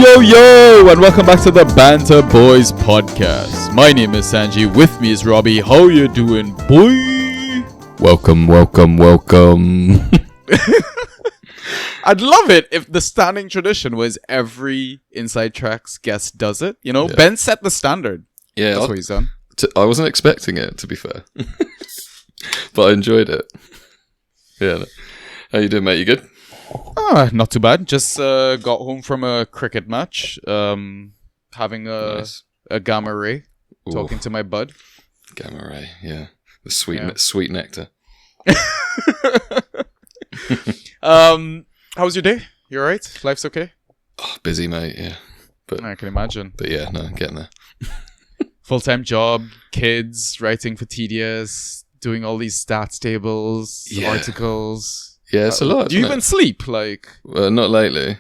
Yo, and welcome back to the Banter Boys podcast. My name is Sanji, with me is Robbie. How you doing, boy? Welcome. I'd love it if the standing tradition was every Inside Trax guest does it. You know, Yeah. Ben set the standard. Yeah, That's what he's done. I wasn't expecting it, to be fair. But I enjoyed it. Yeah. How you doing, mate? You good? Not too bad. Just got home from a cricket match. Having Nice. a gamma ray. Ooh. Talking to my bud. Gamma ray, yeah. The sweet, Yeah. sweet nectar. How's your day? You alright? Life's okay? Oh, busy, mate, yeah. I can imagine. But yeah, no, getting there. Full-time job, kids, writing for TDS, doing all these stats tables, Yeah. articles. Yeah, it's a lot. Do you isn't even it? sleep? Like, Not lately.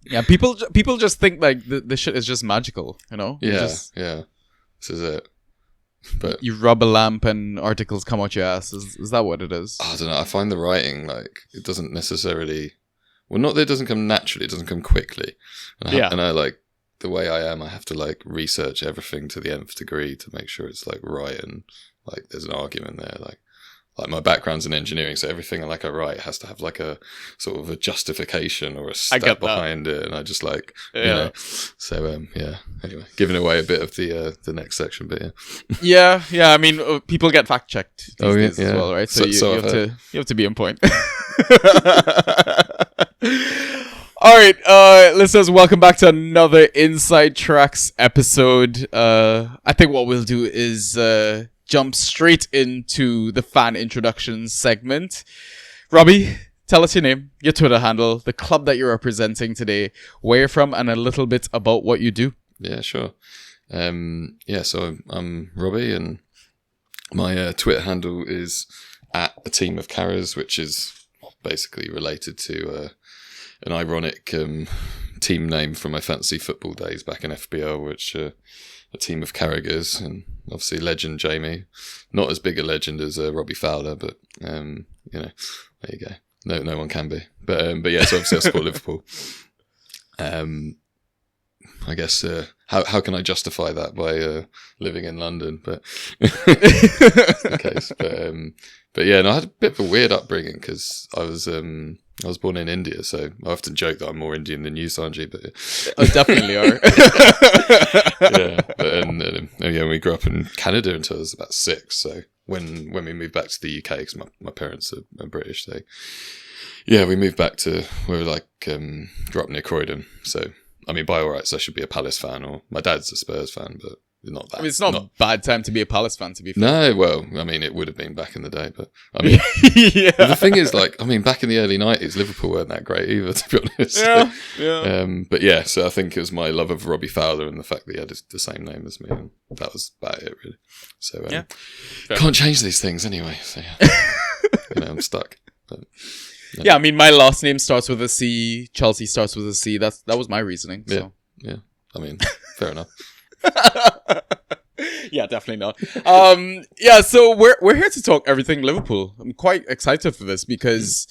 yeah, people just think like the shit is just magical, you know? Yeah. This is it. But You rub a lamp and articles come out your ass. Is that what it is? I don't know. I find the writing, like, it doesn't necessarily... Well, not that it doesn't come naturally. It doesn't come quickly. And I like, the way I am, I have to, like, research everything to the nth degree to make sure it's, like, right and, like, there's an argument there. Like my background's in engineering, so everything I write has to have, like, a sort of a justification or a step behind it. And I just, like, you know. So, yeah. Anyway, giving away a bit of the next section, but yeah. Yeah. I mean, people get fact checked these days yeah. as well, right? So, So you have to be on point. All right, listeners, welcome back to another Inside Trax episode. I think what we'll do is jump straight into the fan introduction segment. Robbie, tell us your name, your Twitter handle, the club that you're representing today, where you're from, and a little bit about what you do. Yeah, sure. So I'm Robbie, and my Twitter handle is @ateamofcarers, which is basically related to an ironic team name from my fantasy football days back in FBL, which a team of Carragers, and obviously legend Jamie, not as big a legend as Robbie Fowler, but you know, there you go. No one can be, but yeah. So obviously I support Liverpool. I guess how can I justify that by living in London? But that's the case. But yeah, no, I had a bit of a weird upbringing because I was born in India, so I often joke that I'm more Indian than you, Sanji. But Oh, definitely are. yeah, we grew up in Canada until I was about 6. So when we moved back to the UK, because my parents are British, we moved back to where we grew up near Croydon. So I mean, by all rights, I should be a Palace fan, or my dad's a Spurs fan, but not that. I mean, it's not a bad time to be a Palace fan, to be fair. No, well, I mean, it would have been back in the day, but I mean, Yeah. the thing is, back in the early 90s, Liverpool weren't that great either, to be honest. Yeah. But yeah, so I think it was my love of Robbie Fowler and the fact that he had the same name as me, and that was about it, really. So, can't change these things anyway, so yeah. I'm stuck. But, yeah, I mean, my last name starts with a C. Chelsea starts with a C. That was my reasoning. So. Yeah. I mean, fair enough. Yeah, definitely not. So we're here to talk everything Liverpool. I'm quite excited for this because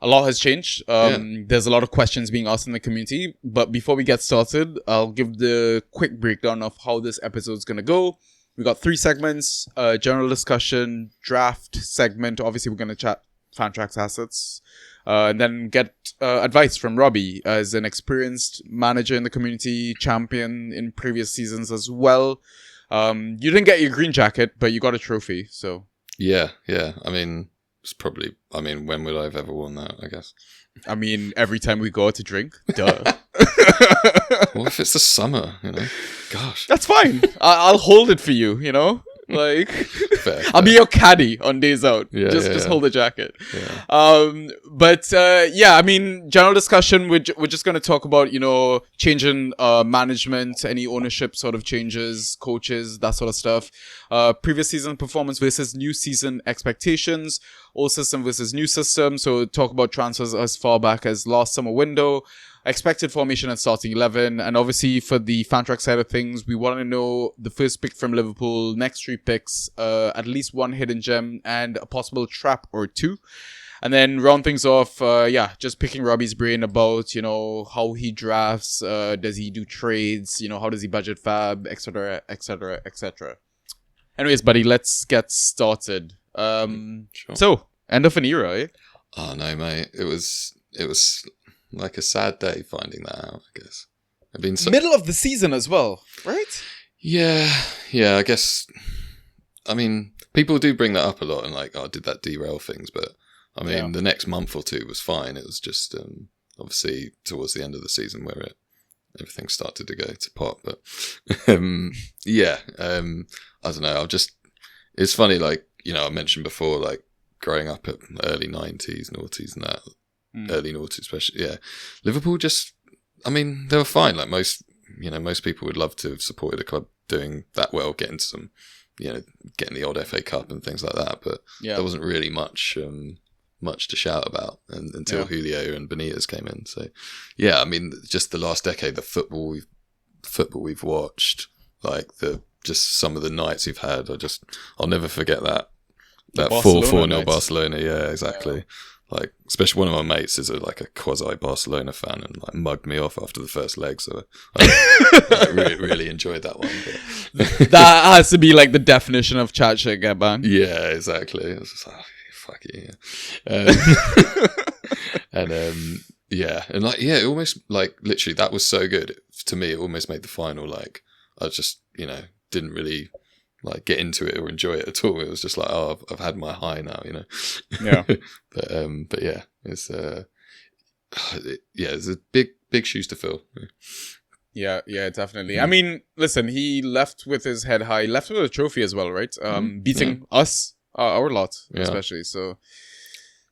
a lot has changed. There's a lot of questions being asked in the community. But before we get started, I'll give the quick breakdown of how this episode's gonna go. We got 3 segments: general discussion, draft segment. Obviously, we're gonna chat Fantrax assets. And then get advice from Robbie as an experienced manager in the community, champion in previous seasons as well. You didn't get your green jacket, but you got a trophy, so... Yeah. I mean, it's probably... I mean, when would I have ever won that, I guess? I mean, every time we go out to drink. Duh. What if it's the summer, you know? Gosh. That's fine. I'll hold it for you, you know? Like, Fair. I'll be your caddy on days out. Just hold the jacket. Yeah. I mean, general discussion. We're just gonna talk about changing management, any ownership sort of changes, coaches, that sort of stuff. Previous season performance versus new season expectations. Old system versus new system. So talk about transfers as far back as last summer window. Expected formation and starting 11. And obviously for the Fantrax side of things, we want to know the first pick from Liverpool, next 3 picks, at least 1 hidden gem, and a possible trap or 2. And then round things off, just picking Robbie's brain about, how he drafts, does he do trades, how does he budget fab, etc., etc., etc. Anyways, buddy, let's get started. Sure. So, end of an era, eh? Oh no, mate. It was like a sad day finding that out, I guess. Middle of the season as well, right? Yeah, I guess. I mean, people do bring that up a lot and like, oh, did that derail things? But I mean, the next month or two was fine. It was just obviously towards the end of the season where everything started to go to pot. But I don't know. It's funny, like, I mentioned before, like growing up at early 90s, noughties and that, early noughties especially. Yeah, Liverpool I mean, they were fine. Like most people would love to have supported a club doing that well, getting some, getting the odd FA Cup and things like that. But there wasn't really much to shout about until Julio and Benitez came in. So, yeah, I mean, just the last decade, the football we've watched, like just some of the nights we've had, I'll never forget that 4-4-0 Barcelona. Yeah, exactly. Yeah. Like, especially one of my mates is a quasi Barcelona fan and like mugged me off after the first leg. So I really enjoyed that one. But that has to be like the definition of chat shit, get banned. Yeah, exactly. It was just like, fuck it. And it almost like literally that was so good to me. It almost made the final like I just didn't really like get into it or enjoy it at all. It was just like, oh, I've had my high now, Yeah. but yeah, it's it's a big shoes to fill. Yeah, definitely. I mean, listen, he left with his head high, left with a trophy as well, right? Beating us, our lot, especially. So,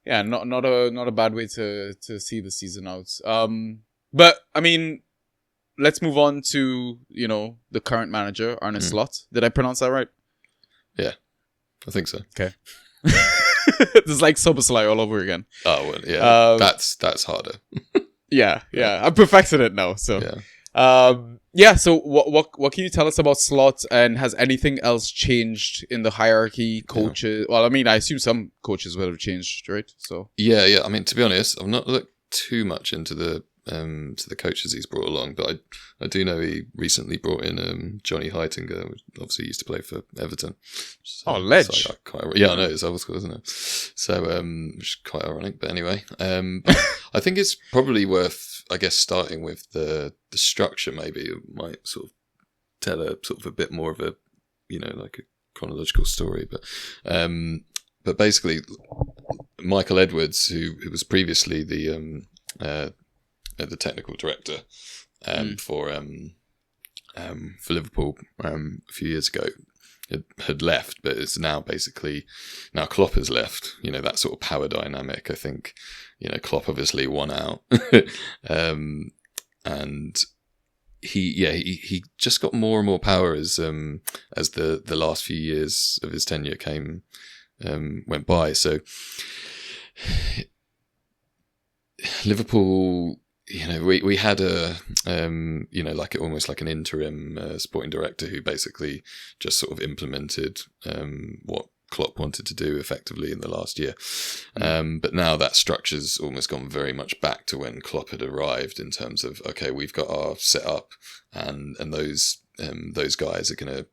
yeah, not a bad way to see the season out. But I mean, let's move on to, the current manager, Arne Slot. Did I pronounce that right? Yeah, I think so. Okay. It's like Soboslai all over again. Oh, well, yeah. That's harder. Yeah. I perfected it now, so. Yeah. So what can you tell us about Slot, and has anything else changed in the hierarchy? Coaches? Yeah. Well, I mean, I assume some coaches will have changed, right? So. Yeah. I mean, to be honest, I've not looked too much into the coaches he's brought along, but I do know he recently brought in Johnny Heitinger, which obviously used to play for Everton. So ledge. I know it's old school, isn't it? So which is quite ironic, but anyway, I think it's probably worth, I guess, starting with the structure. Maybe it might sort of tell a bit more of a like a chronological story, but basically Michael Edwards, who was previously the technical director for Liverpool a few years ago, had left, but it's now Klopp has left. That sort of power dynamic. I think Klopp obviously won out, and he just got more and more power as the last few years of his tenure went by. So Liverpool, we had a almost like an interim sporting director who basically just sort of implemented what Klopp wanted to do effectively in the last year. But now that structure's almost gone very much back to when Klopp had arrived, in terms of, okay, we've got our setup, and those guys are gonna,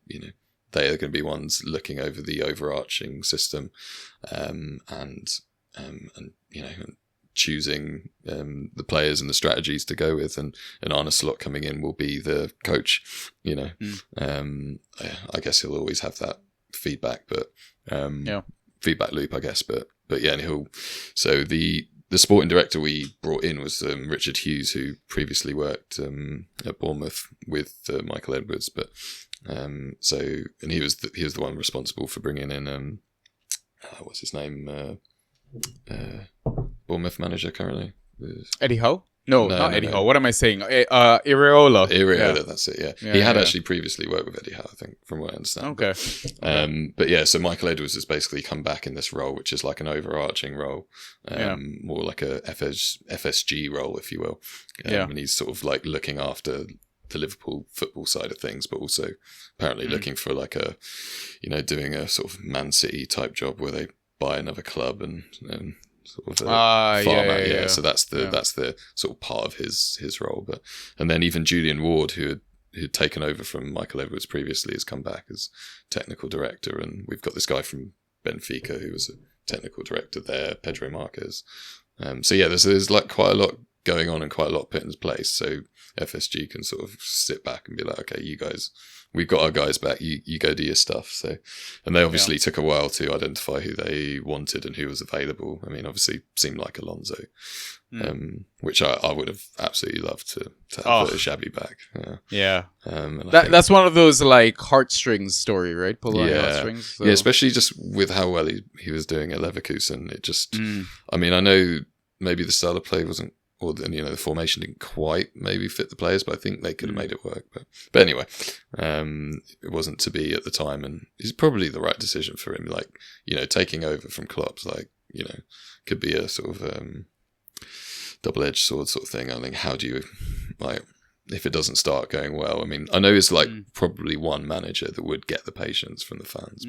they are going to be ones looking over the overarching system, and choosing the players and the strategies to go with, and Arne Slot coming in will be the coach. I guess he'll always have that feedback, but feedback loop, I guess. But yeah, and so the sporting director we brought in was Richard Hughes, who previously worked at Bournemouth with Michael Edwards, but and he was the one responsible for bringing in what's his name, Bournemouth manager currently. Eddie Howe? No, not Eddie Howe. What am I saying? Iraola. Iraola, that's it, yeah. He had actually previously worked with Eddie Howe, I think, from what I understand. Okay. But yeah, so Michael Edwards has basically come back in this role, which is like an overarching role, more like a FSG role, if you will. And he's sort of like looking after the Liverpool football side of things, but also apparently looking for like doing a sort of Man City type job where they buy another club and sort of Yeah, format. yeah. So that's the sort of part of his role. But and then even Julian Ward, who'd taken over from Michael Edwards previously, has come back as technical director, and we've got this guy from Benfica who was a technical director there, Pedro Marquez. So yeah, there's like quite a lot going on and quite a lot put in place. So FSG can sort of sit back and be like, okay, you guys, we've got our guys back. You go do your stuff. So, and they obviously took a while to identify who they wanted and who was available. I mean, obviously seemed like Alonso, which I would have absolutely loved to have Xabi back. Yeah. That's one of those like heartstrings story, right? Pull on your heartstrings. So. Yeah, especially just with how well he was doing at Leverkusen. It just, I mean, I know maybe the style of play wasn't, or the formation didn't quite maybe fit the players, but I think they could have made it work. But anyway, it wasn't to be at the time, and it's probably the right decision for him. Like, taking over from Klopp's, like, could be a sort of double-edged sword sort of thing. I think, how do you, like, if it doesn't start going well? I mean, I know it's like probably one manager that would get the patience from the fans,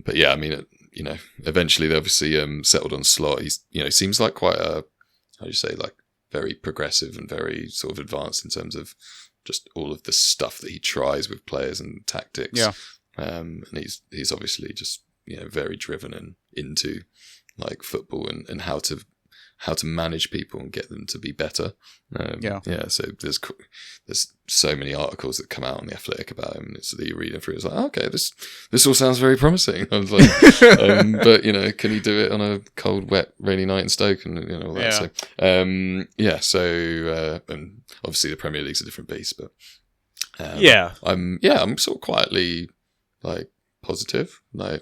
but yeah, I mean, eventually they obviously settled on Slot. He's, seems like quite a, how do you say, like very progressive and very sort of advanced in terms of just all of the stuff that he tries with players and tactics. Yeah. And he's obviously just, very driven and into like football and how to manage people and get them to be better. So there's so many articles that come out on The Athletic about him, and that you're reading through. It's like, okay, this all sounds very promising. I was like, but can he do it on a cold, wet, rainy night in Stoke and all that? Yeah. So and obviously the Premier League's a different beast, but I'm sort of quietly like positive, like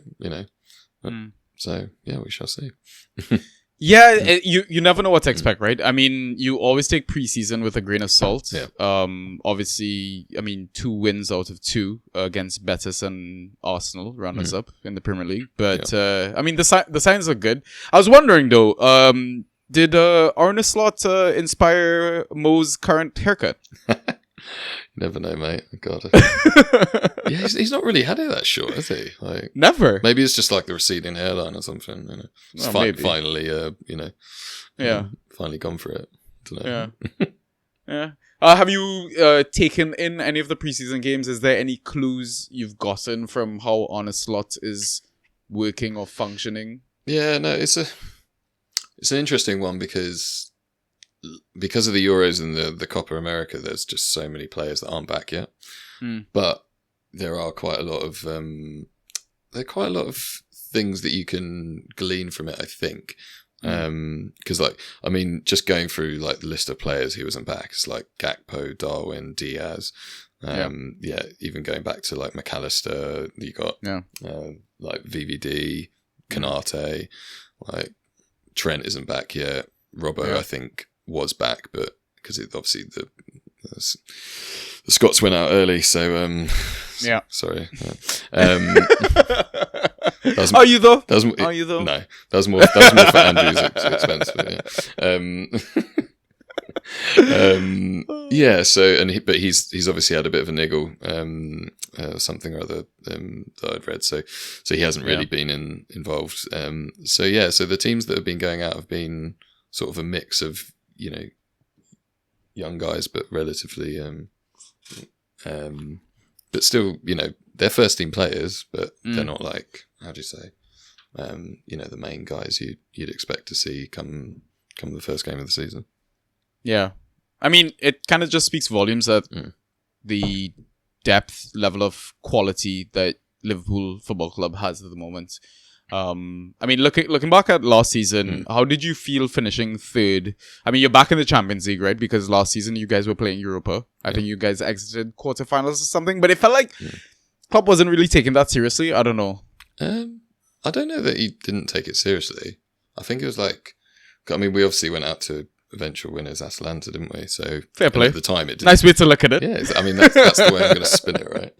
So yeah, we shall see. Yeah, you never know what to expect, right? I mean, you always take preseason with a grain of salt. Yeah. Obviously, I mean, 2 wins out of 2 against Betis and Arsenal, runners up in the Premier League. But I mean, the signs are good. I was wondering though, did Arne Slot inspire Mo's current haircut? Never know, mate. God. Yeah, he's not really had it that short, has he? Like, never. Maybe it's just like the receding hairline or something. It's finally, finally gone for it. Don't know. Yeah. Have you taken in any of the preseason games? Is there any clues you've gotten from how Arne Slot is working or functioning? Yeah, no, it's an interesting one because of the Euros and the Copa America, there's just so many players that aren't back yet. But there are quite a lot of things that you can glean from it, I think. Because just going through like the list of players who wasn't back, it's like Gakpo, Darwin, Diaz. Even going back to like McAllister, you got like VVD, Konate, like Trent isn't back yet. Robbo, I think, was back, but because obviously the Scots went out early, so sorry. Are you though? Are you though? No, that was more for Andrew's expense. But he's obviously had a bit of a niggle, something or other that I'd read. So he hasn't really been involved. So the teams that have been going out have been sort of a mix of young guys, but relatively, but still, they're first team players, but they're not like, how do you say, the main guys you'd expect to see come the first game of the season. Yeah. I mean, it kind of just speaks volumes that the depth level of quality that Liverpool Football Club has at the moment. I mean, looking back at last season, how did you feel finishing third? I mean, you're back in the Champions League, right? Because last season you guys were playing Europa. I think you guys exited quarterfinals or something, but it felt like Klopp wasn't really taking that seriously. I don't know. I don't know that he didn't take it seriously. I think it was like, I mean, we obviously went out to eventual winners Atalanta, didn't we? So fair play. At the time, it didn't. Nice way to look at it. Yeah, I mean that's the way I'm going to spin it, right?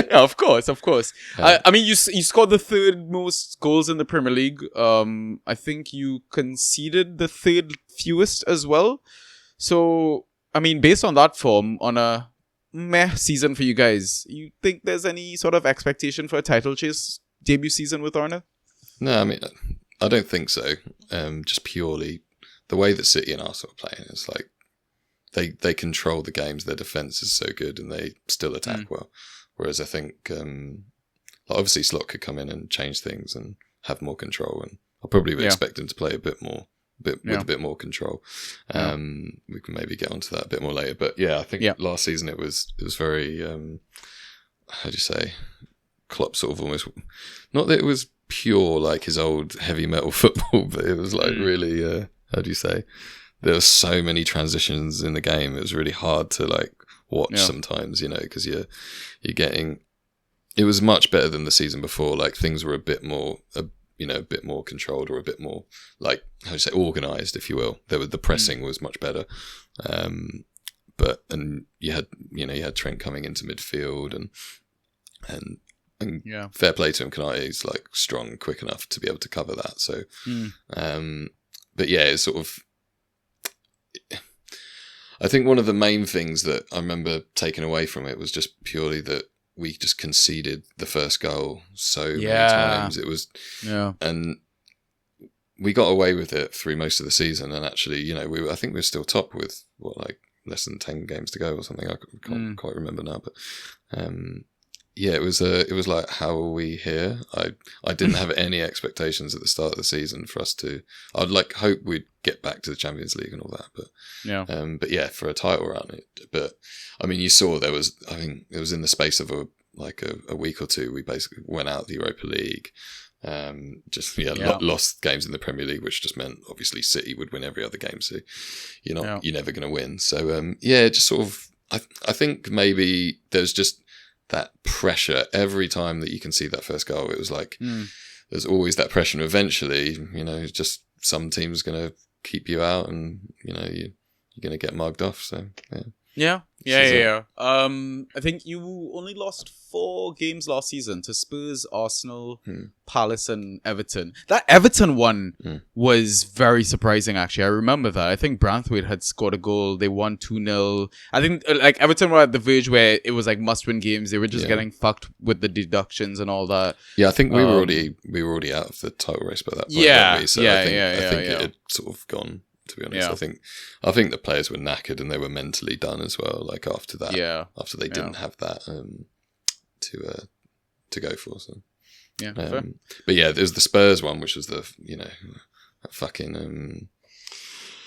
Yeah, of course. I mean, you scored the 3rd most goals in the Premier League. I think you conceded the 3rd fewest as well. So, I mean, based on that form, on a meh season for you guys, you think there's any sort of expectation for a title chase debut season with Arne? No, I mean, I don't think so. Just purely the way that City and Arsenal are playing, it's like they control the games. Their defense is so good, and they still attack well. Whereas I think obviously Slot could come in and change things and have more control, and I probably would expect him to play a bit more. With a bit more control. We can maybe get onto that a bit more later. But yeah, I think last season it was very how do you say, Klopp sort of almost, not that it was pure like his old heavy metal football, but it was like really how do you say, there were so many transitions in the game. It was really hard to like watch sometimes, because you're getting, it was much better than the season before. Like things were a bit more a bit more controlled, or a bit more like, how do you say, organised, if you will. The pressing was much better. But you had Trent coming into midfield, and fair play to him. Konate's like strong, quick enough to be able to cover that. So, but yeah, it's sort of, I think one of the main things that I remember taking away from it was just purely that we just conceded the first goal so many times. It was, and we got away with it through most of the season. And actually, I think we were still top with less than 10 games to go or something. I can't quite remember now, but it was like, how are we here? I didn't have any expectations at the start of the season for us to. I'd hope we'd get back to the Champions League and all that, but for a title run. But I mean, you saw there was. I think it was in the space of a week or two. We basically went out of the Europa League. Lost games in the Premier League, which just meant obviously City would win every other game. So you're never going to win. So just sort of. I think maybe there's just that pressure every time that you can see that first goal. It was like there's always that pressure, and eventually, just some team's going to keep you out, and you're going to get mugged off. So yeah. I think you only lost 4 games last season to Spurs, Arsenal, Palace, and Everton. That Everton one was very surprising, actually. I remember that. I think Branthwaite had scored a goal. They won 2-0. I think Everton were at the verge where it was must-win games. They were just getting fucked with the deductions and all that. Yeah, I think we were already out of the title race by that point. I think it had sort of gone. To be honest, I think the players were knackered, and they were mentally done as well. Like after that, after they didn't have that to go for. So fair. But yeah, there's the Spurs one, which was the fucking.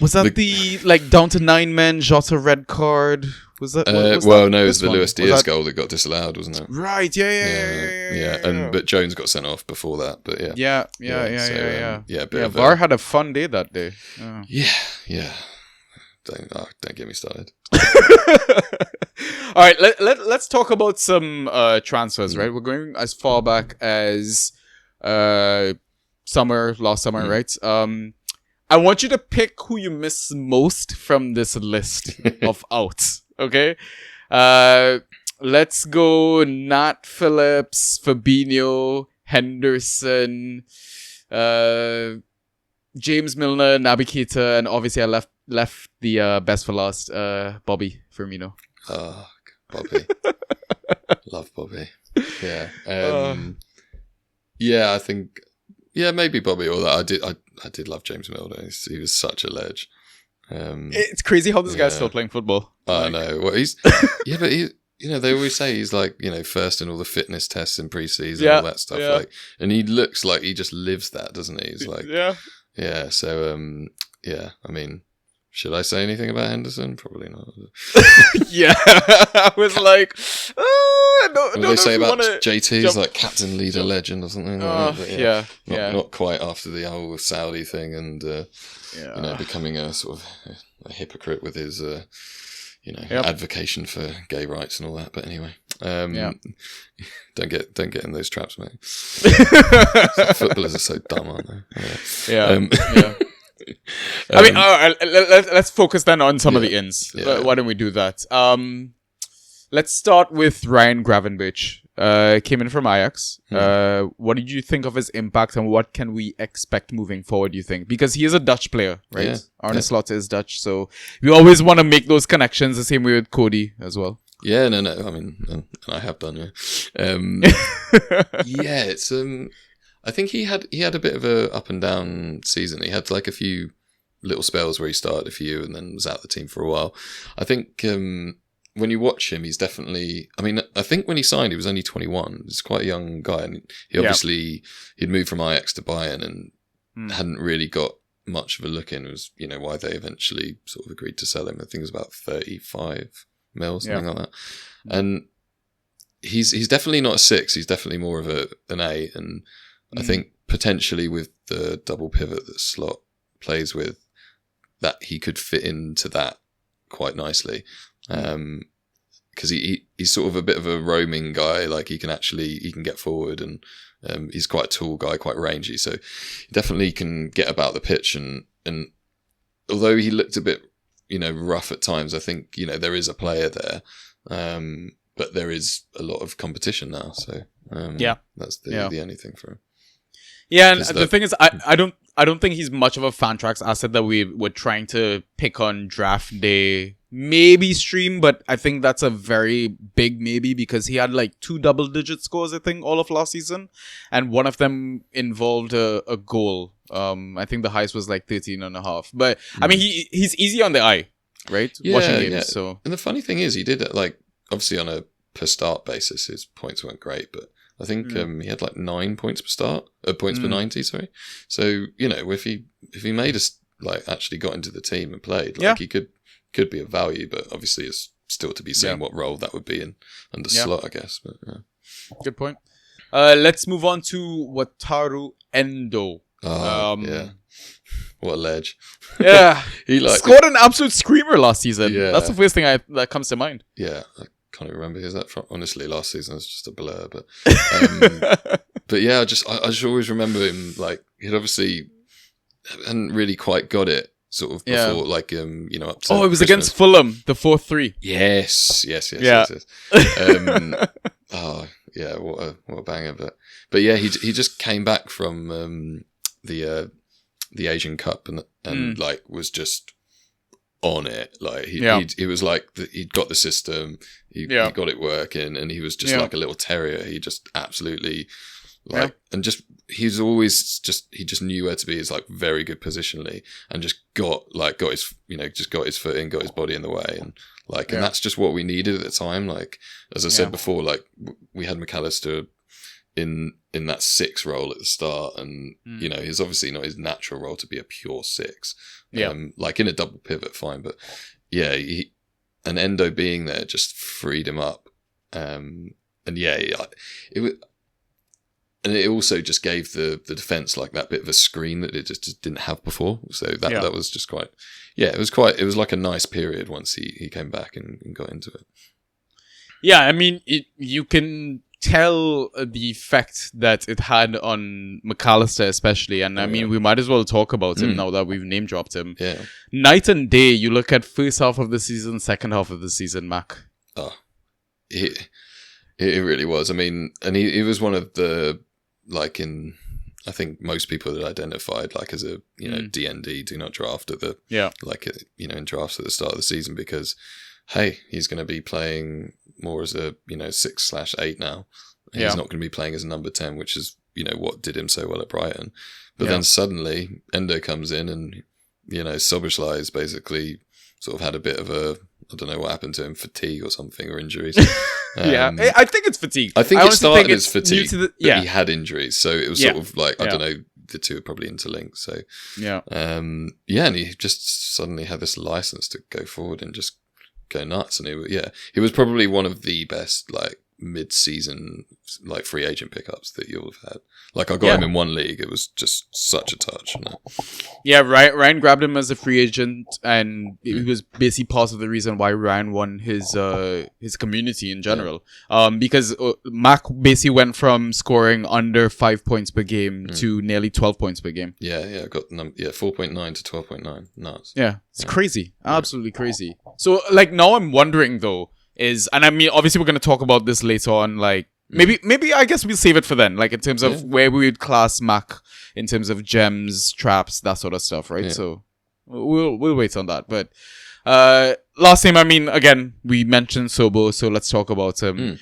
Was that the down to 9 men Jota red card? Was that? No, it was the Luis Diaz goal that got disallowed, wasn't it? Right. Yeah. But Jones got sent off before that. But yeah. VAR had a fun day that day. Yeah. Don't get me started. All right, let's talk about some transfers. Right, we're going as far back as last summer, right? I want you to pick who you miss most from this list of outs. Okay, let's go. Nat Phillips, Fabinho, Henderson, James Milner, Naby Keita, and obviously I left the best for last. Bobby Firmino. Oh, Bobby, love Bobby. Yeah, I think. Yeah, maybe Bobby. Or that I did love James Milner. He was such a ledge. It's crazy how this guy's still playing football. I know. Well, he's but he. They always say he's first in all the fitness tests in pre-season and all that stuff. And he looks like he just lives that, doesn't he? He's yeah. So I mean, should I say anything about Henderson? Probably not. Yeah, I was like, what do they say about JT? He's like captain, leader, legend, or something. Not quite after the whole Saudi thing, and becoming a sort of a hypocrite with his advocation for gay rights and all that. But anyway, don't get in those traps, mate. Footballers are so dumb, aren't they? Yeah. I mean, let's focus then on some of the ins. Why don't we do that? Let's start with Ryan Gravenberch. Came in from Ajax. What did you think of his impact, and what can we expect moving forward, do you think? Because he is a Dutch player, right? Yeah. Arne Slot is Dutch, so we always want to make those connections, the same way with Cody as well. Yeah, no. I mean, and I have done, it's I think he had a bit of a up and down season. He had like a few little spells where he started a few and then was out of the team for a while. I think when you watch him, he's definitely. I mean, I think when he signed, he was only 21. He's quite a young guy, and he obviously he'd moved from Ajax to Bayern and hadn't really got much of a look in. It was why they eventually sort of agreed to sell him. I think it was about 35 mil, something like that. And he's definitely not a 6. He's definitely more of an 8. And I think potentially with the double pivot that Slot plays with, that he could fit into that quite nicely. Because he's sort of a bit of a roaming guy. Like he can get forward, and he's quite a tall guy, quite rangy. So he definitely can get about the pitch. And although he looked a bit, rough at times, I think there is a player there. But there is a lot of competition now. So that's the only thing for him. Yeah, and the thing is, I don't think he's much of a Fantrax asset that we were trying to pick on draft day, maybe stream, but I think that's a very big maybe because he had like 2 double-digit scores, I think, all of last season, and one of them involved a goal. I think the highest was like 13.5. But I mean, he's easy on the eye, right? Yeah, watching games. So, and the funny thing is, he did it like obviously on a per start basis. His points weren't great, but I think he had like 9 points per start, points per 90. Sorry. So if he made us like actually got into the team and played, like he could be of value, but obviously it's still to be seen what role that would be in under Slot, I guess. But good point. Let's move on to Wataru Endo. What a ledge. Yeah. He scored an absolute screamer last season. Yeah. That's the first thing that comes to mind. Yeah. I can't even remember who's that from. Honestly, last season was just a blur. But but yeah, I just always remember him, like he'd obviously hadn't really quite got it sort of before, like up to it was Christmas. against Fulham, the 4-3. Yes. Oh yeah, what a banger. But yeah, he just came back from the Asian Cup and like was just on it. Like he was like he'd got the system, he got it working, and he was just like a little terrier. He just absolutely and just he just knew where to be. He's like very good positionally, and just got his foot in, got his body in the way, and and that's just what we needed at the time. Like as I said before, like we had McAllister in that 6 role at the start, and he's obviously not his natural role to be a pure 6. Like in a double pivot, fine, but and Endo being there just freed him up, it also just gave the defense like that bit of a screen that it just didn't have before. So that was just quite, it was like a nice period once he came back and got into it. Yeah, I mean, you can tell the effect that it had on McAllister especially, and I mean we might as well talk about him now that we've name dropped him. Night and day. You look at first half of the season, second half of the season, Mac. It really was. I mean, and he was one of the, like, in I think most people that identified like as a DND, do not draft at the in drafts at the start of the season, because hey, he's going to be playing more as a 6/8 now. He's not going to be playing as a number 10, which is what did him so well at Brighton. But then suddenly Endo comes in, and Soboslai is basically sort of had a bit of a, I don't know what happened to him, fatigue or something, or injuries. I think it's fatigue. I think it started as fatigue, but he had injuries, so it was sort of like I don't know. The two are probably interlinked. So and he just suddenly had this license to go forward and just go nuts, and he was probably one of the best like mid-season like free agent pickups that you'll have had. Like I got him in one league. It was just such a touch. Ryan grabbed him as a free agent, and he was basically part of the reason why Ryan won his community in general. Because Mac basically went from scoring under 5 points per game to nearly 12 points per game. I got 4.9 to 12.9. Nuts. It's crazy, absolutely crazy. So like now I'm wondering though, and I mean obviously we're gonna talk about this later on, like maybe I guess we'll save it for then, like in terms of where we would class Mac in terms of gems, traps, that sort of stuff, right? So we'll wait on that. But last name, I mean, again, we mentioned Sobo, so let's talk about him.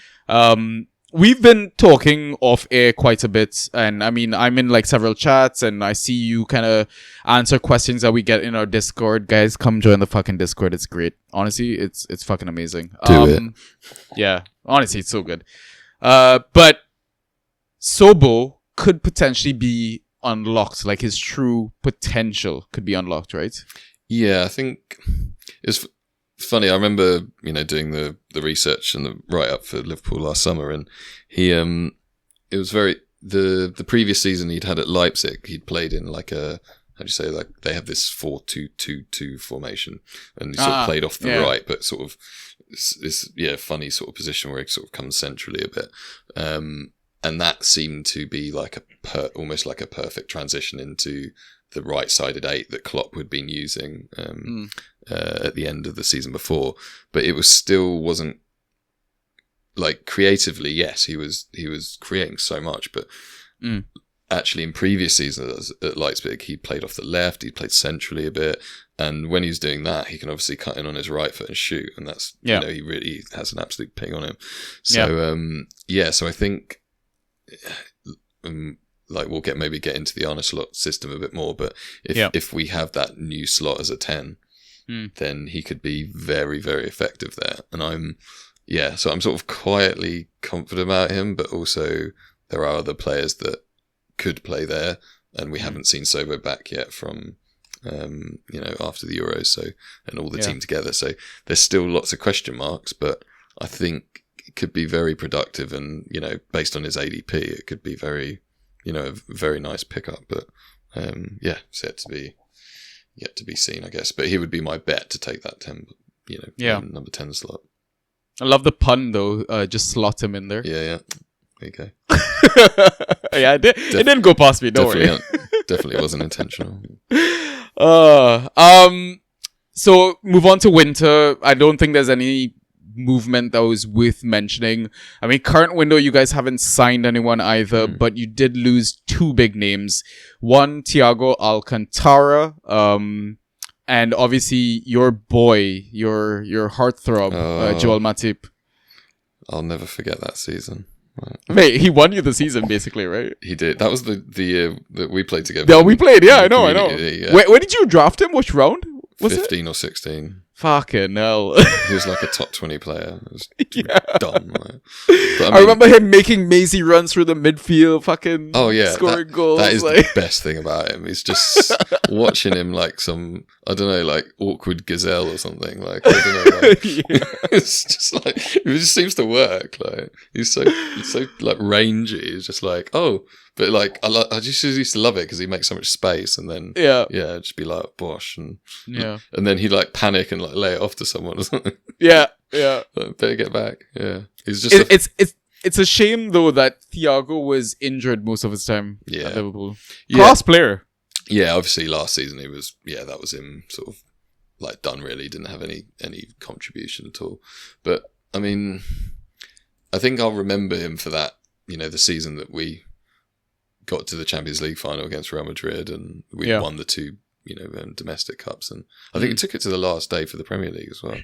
we've been talking off air quite a bit, and I mean, I'm in like several chats, and I see you kind of answer questions that we get in our Discord. Guys, come join the fucking Discord. It's great. Honestly, it's fucking amazing. Do it. Yeah, honestly, it's so good. But Sobo could potentially be unlocked, like his true potential could be unlocked, right? Yeah, I think it's funny. I remember, doing the research and the write up for Liverpool last summer, and he it was very the previous season he'd had at Leipzig. He'd played in like a, how do you say, like they have this 4-2-2-2 formation, and he sort of played off the right, but sort of this funny sort of position where he sort of comes centrally a bit. And that seemed to be like almost like a perfect transition into the right-sided 8 that Klopp had been using at the end of the season before. But it wasn't like creatively. Yes, he was creating so much, but actually in previous seasons at Leipzig, he played off the left. He played centrally a bit, and when he's doing that, he can obviously cut in on his right foot and shoot, and that's he really has an absolute ping on him. So so I think. Like we'll get into the Arne slot system a bit more, but if we have that new slot as a 10, then he could be very, very effective there. And so I'm sort of quietly confident about him, but also there are other players that could play there, and we haven't seen Sobo back yet from after the Euros, and all the team together. So there's still lots of question marks, but I think it could be very productive, and based on his ADP, it could be very, a very nice pickup. But it's yet to be seen, I guess. But he would be my bet to take that 10, number 10 slot. I love the pun though. Just slot him in there. Yeah. There you go. It didn't go past me. Don't worry. Definitely wasn't intentional. So move on to winter. I don't think there's any movement that was worth mentioning. I mean, current window, you guys haven't signed anyone either, but you did lose 2 big names. One, Thiago Alcantara, and obviously your boy, your heartthrob, Joel Matip. I'll never forget that season. Mate, he won you the season, basically, right? He did. That was the year that we played together. Yeah, we played. Yeah, I know. Yeah. Where did you draft him? Which round? Was 15 or 16. Fucking hell. He was like a top 20 player. It was dumb. Right? But, I remember him making mazy runs through the midfield, fucking scoring goals. That is the best thing about him. He's just watching him like some, I don't know, like awkward gazelle or something. Like, I don't know. Like, it's just like, it just seems to work. Like, he's so like rangy. It's just like, but like, I just used to love it because he makes so much space, and then just be like bosh, and then he'd like panic and like lay it off to someone or something. Like, better get back. Yeah, he's just. It's a shame though that Thiago was injured most of his time at Liverpool. Yeah. Class player. Yeah, obviously last season he was. Yeah, that was him sort of like done. Really, didn't have any contribution at all. But I mean, I think I'll remember him for that. The season that we got to the Champions League final against Real Madrid, and we won the 2 domestic cups, and I think it took it to the last day for the Premier League as well.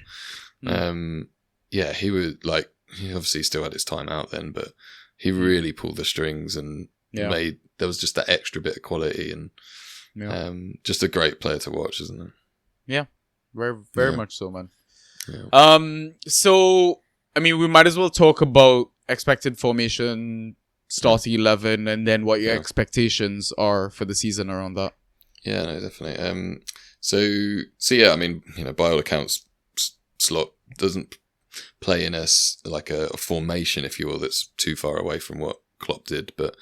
He was like, he obviously still had his time out then, but he really pulled the strings and there was just that extra bit of quality, and just a great player to watch, isn't it? Yeah, very much so, man. So I mean, we might as well talk about expected formation, starting 11, and then what your expectations are for the season around that. Yeah, no, definitely. So yeah, I mean, by all accounts, Slot doesn't play in a formation, if you will, that's too far away from what Klopp did, but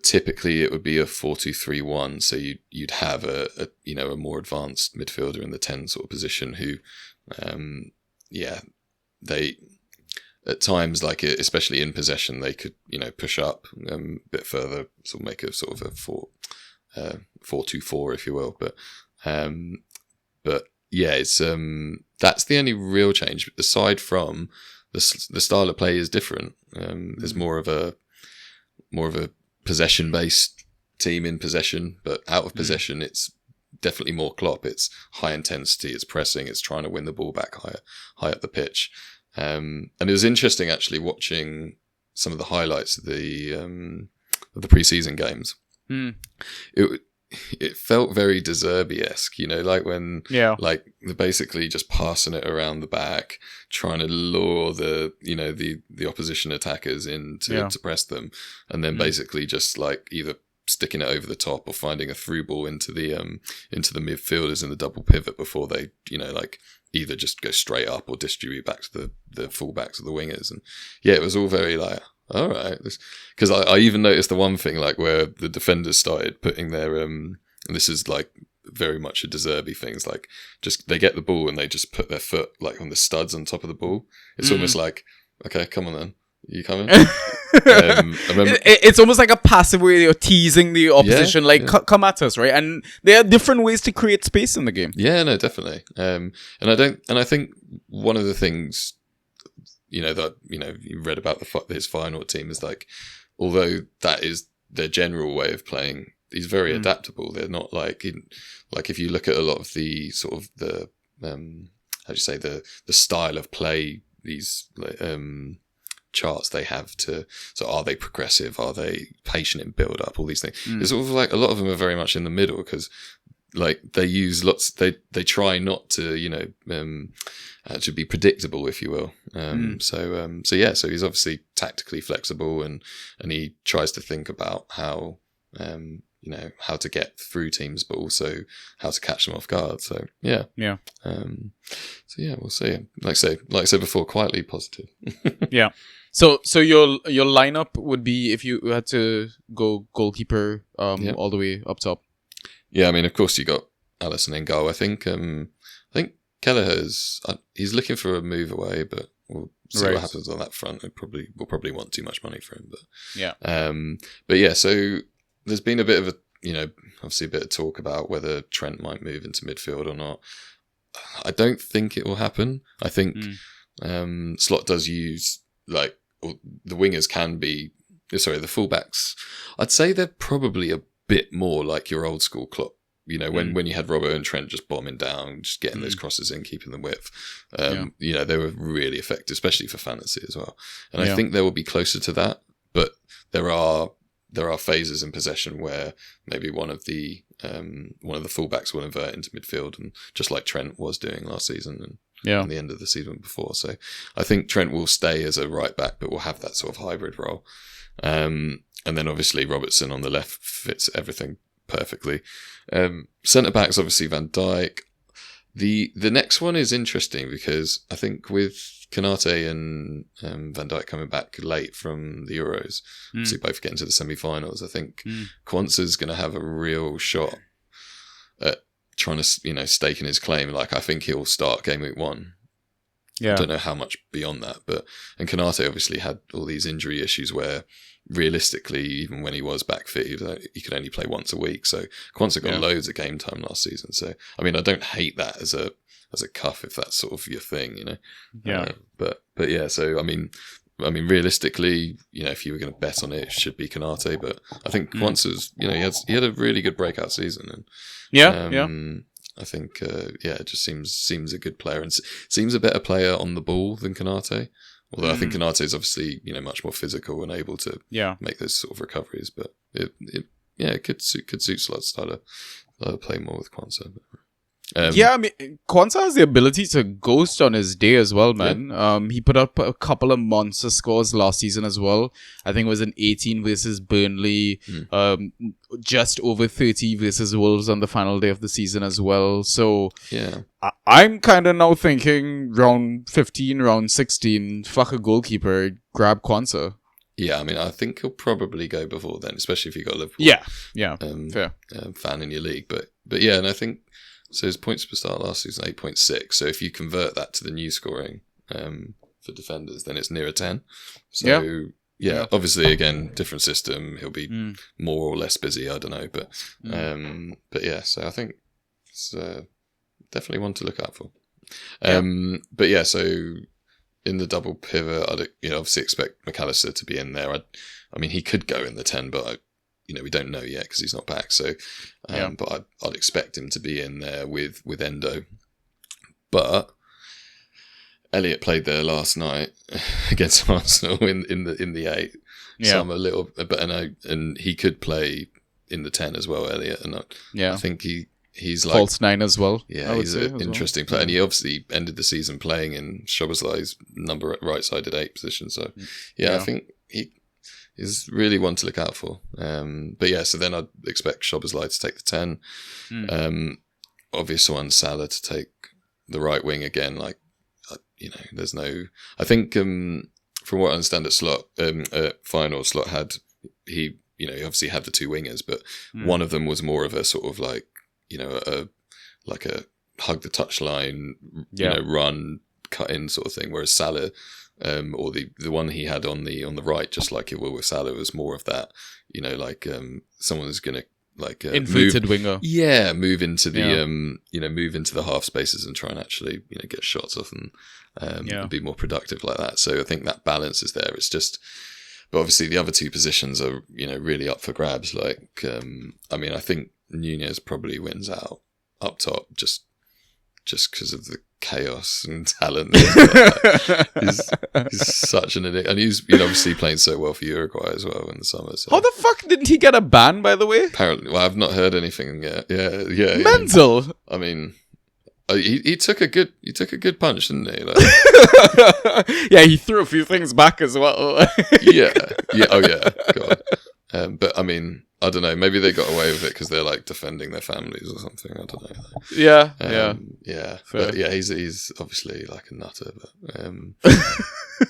typically it would be a 4-2-3-1. So you'd have a more advanced midfielder in the 10 sort of position who, they at times, like especially in possession, they could push up a bit further, sort of make a sort of a 4-2-4, if you will. But it's that's the only real change. Aside from the style of play is different. There's more of a possession based team in possession, but out of possession, it's definitely more Klopp. It's high intensity, it's pressing, it's trying to win the ball back high up the pitch. And it was interesting actually watching some of the highlights of the preseason games. It felt very De Zerbi-esque, like when like they're basically just passing it around the back, trying to lure the opposition attackers in to press them, and then basically just like either sticking it over the top or finding a through ball into the midfielders in the double pivot before they like either just go straight up or distribute back to the fullbacks or the wingers. And it was all very like, all right, because I even noticed the one thing like where the defenders started putting their and this is like very much a De Zerbi thing. It's like just they get the ball and they just put their foot like on the studs on top of the ball. It's almost like, okay, come on then, you coming? It's almost like a passive way you're teasing the opposition, come at us, right? And there are different ways to create space in the game. Yeah, no, definitely. And I think one of the things that you read about his final team is like, although that is their general way of playing, he's very adaptable. They're not like if you look at a lot of the sort of the the style of play, these charts they have to, so are they progressive, are they patient in build up, all these things. It's sort of like a lot of them are very much in the middle because like they use lots, they try not to to be predictable, if you will. So he's obviously tactically flexible and he tries to think about how how to get through teams, but also how to catch them off guard. So we'll see. Like I said before, quietly positive. Yeah. So your lineup would be, if you had to go goalkeeper all the way up top. Yeah, I mean, of course you got Alisson in goal. I think Kelleher's he's looking for a move away, but we'll see what happens on that front. We'll probably want too much money for him, but so there's been a bit of obviously a bit of talk about whether Trent might move into midfield or not. I don't think it will happen. I think Slot does use the wingers can be, the fullbacks. I'd say they're probably a bit more like your old school Klopp. When you had Robbo and Trent just bombing down, just getting those crosses in, keeping them width. They were really effective, especially for fantasy as well. And I think they will be closer to that. But there are phases in possession where maybe one of the fullbacks will invert into midfield, and just like Trent was doing last season and the end of the season before. So I think Trent will stay as a right back, but will have that sort of hybrid role. And then obviously Robertson on the left fits everything perfectly. Centre backs, obviously Van Dijk. The next one is interesting because I think with Konate and Van Dijk coming back late from the Euros, obviously both getting to the semi-finals, I think Kwanzaa's going to have a real shot at trying to stake in his claim. Like I think he'll start game week 1. I don't know how much beyond that, and Konate obviously had all these injury issues where realistically, even when he was back fit, he could only play once a week. So Kwanzaa got loads of game time last season. So I mean, I don't hate that as a cuff if that's sort of your thing, but yeah. So I mean, realistically, if you were going to bet on it, it should be Konate. But I think Kwanzaa's, he had a really good breakout season, and I think, it just seems a good player and seems a better player on the ball than Konate. Although I think Konate is obviously, much more physical and able to make those sort of recoveries. But it could suit Slot's style to play more with Kwanzaa. I mean, Kwanzaa has the ability to ghost on his day as well, man. He put up a couple of monster scores last season as well. I think it was an 18 versus Burnley, just over 30 versus Wolves on the final day of the season as well. So I'm kind of now thinking round 15, round 16, fuck a goalkeeper, grab Kwanzaa. Yeah, I mean, I think he'll probably go before then, especially if you've got Liverpool. Fair. Fan in your league. But yeah, and I think, so his points per start last season, 8.6. So if you convert that to the new scoring for defenders, then it's nearer 10. So obviously, again, different system. He'll be more or less busy. I don't know, but yeah. So I think it's definitely one to look out for. But yeah, so in the double pivot, I'd obviously expect McAllister to be in there. I mean, he could go in the 10, but we don't know yet because he's not back. So, but I'd expect him to be in there with Endo. But Elliot played there last night against Arsenal in the 8. Yeah. So I'm a little, but and he could play in the 10 as well, Elliot. And I think he's like false 9 as well. Yeah, he's an interesting player, and he obviously ended the season playing in Szoboszlai's right-sided 8 position. So I think he's really one to look out for. But yeah, so then I'd expect Szoboszlai to take the 10. Obvious one, Salah to take the right wing again. Like, there's no. I think from what I understand at final Slot had he obviously had the 2 wingers, but one of them was more of a sort of like a hug the touchline, run cut in sort of thing. Whereas Salah, or the one he had on the right, just like it will with Salah, was more of that, someone who's gonna inverted winger. Yeah, move into the move into the half spaces and try and actually get shots off and be more productive like that. So I think that balance is there. It's just, but obviously the other 2 positions are really up for grabs. Like I think Nunez probably wins out up top just because of the chaos and talent. He's such an idiot, and he's obviously playing so well for Uruguay as well in the summer. So. How the fuck didn't he get a ban, by the way? Apparently, well, I've not heard anything yet. Yeah. Mental. I mean, he took a good punch, didn't he? Yeah, he threw a few things back as well. yeah. Oh yeah, God. But I mean, I don't know. Maybe they got away with it because they're like defending their families or something. I don't know. Yeah. Fair. But yeah, he's obviously like a nutter. But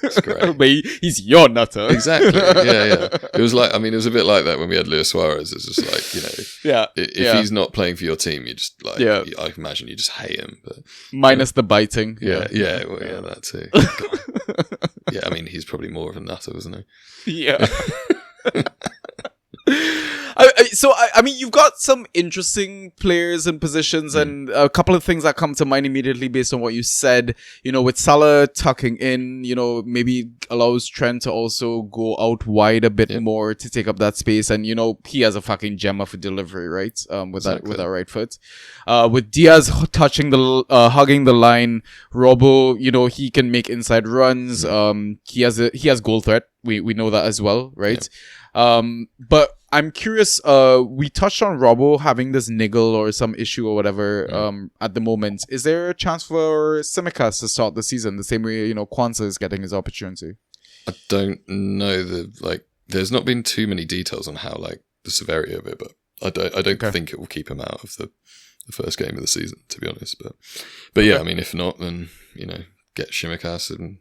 it's great. But he's your nutter. Exactly. Yeah. It was like, it was a bit like that when we had Luis Suarez. It's just like, if he's not playing for your team, you just like, I imagine you just hate him. But minus the biting. Yeah, that too. Yeah, he's probably more of a nutter, wasn't he? Yeah. You've got some interesting players and positions, and a couple of things that come to mind immediately based on what you said. With Salah tucking in, maybe allows Trent to also go out wide a bit more to take up that space, and he has a fucking gemma for delivery, right? With that right foot. With Diaz touching hugging the line, Robbo, he can make inside runs. He has goal threat. We know that as well, right? But I'm curious, we touched on Robbo having this niggle or some issue or whatever at the moment. Is there a chance for Tsimikas to start the season the same way, Kwanzaa is getting his opportunity? I don't know. There's not been too many details on how, the severity of it, but I don't think it will keep him out of the first game of the season, to be honest. But yeah, if not, then, get Tsimikas and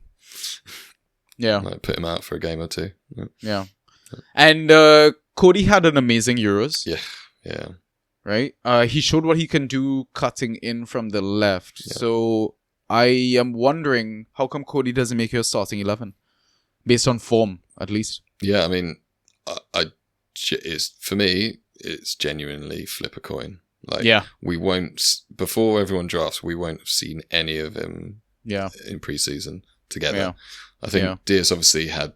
put him out for a game or 2. Yeah. And Cody had an amazing Euros. Yeah. Right? He showed what he can do cutting in from the left. Yeah. So I am wondering, how come Cody doesn't make your starting 11? Based on form, at least. Yeah, for me, it's genuinely flip a coin. We won't, before everyone drafts, we won't have seen any of him in pre-season together. Yeah. I think Diaz obviously had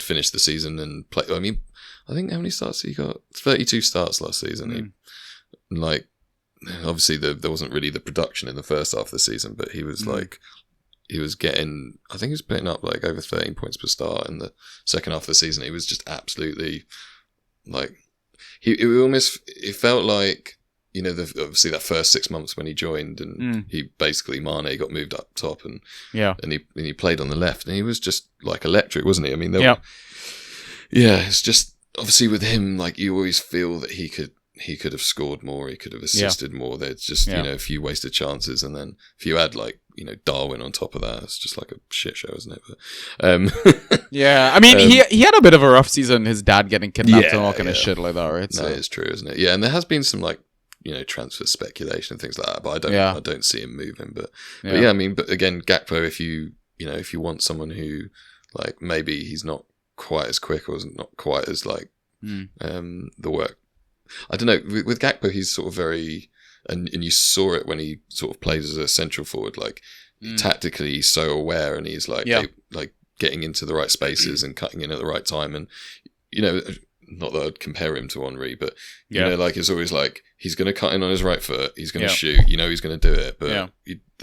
finished the season and played. I think how many starts he got? 32 starts last season. Obviously there wasn't really the production in the first half of the season, but he was he was getting, I think he was putting up over 13 points per start in the second half of the season. He was just absolutely it felt like, obviously that first 6 months when he joined and he basically, Mane got moved up top and he played on the left and he was just electric, wasn't he? It's just obviously with him, you always feel that he could have scored more, he could have assisted more. There's just a few wasted chances, and then if you add Darwin on top of that, it's just like a shit show, isn't it? But, he had a bit of a rough season. His dad getting kidnapped and all kind of shit like that, right? No, it's true, isn't it? Yeah, and there has been some transfer speculation and things like that, but I don't see him moving. But again, Gakpo, if you want someone who maybe he's not quite as quick or is not quite as the work. I don't know. With Gakpo, he's sort of very, and you saw it when he sort of played as a central forward. Tactically, he's so aware, and he's getting into the right spaces and cutting in at the right time. And not that I'd compare him to Henry, but you Yeah. know, like it's always like he's going to cut in on his right foot, he's going to Yeah. shoot, you know, he's going to do it, but Yeah.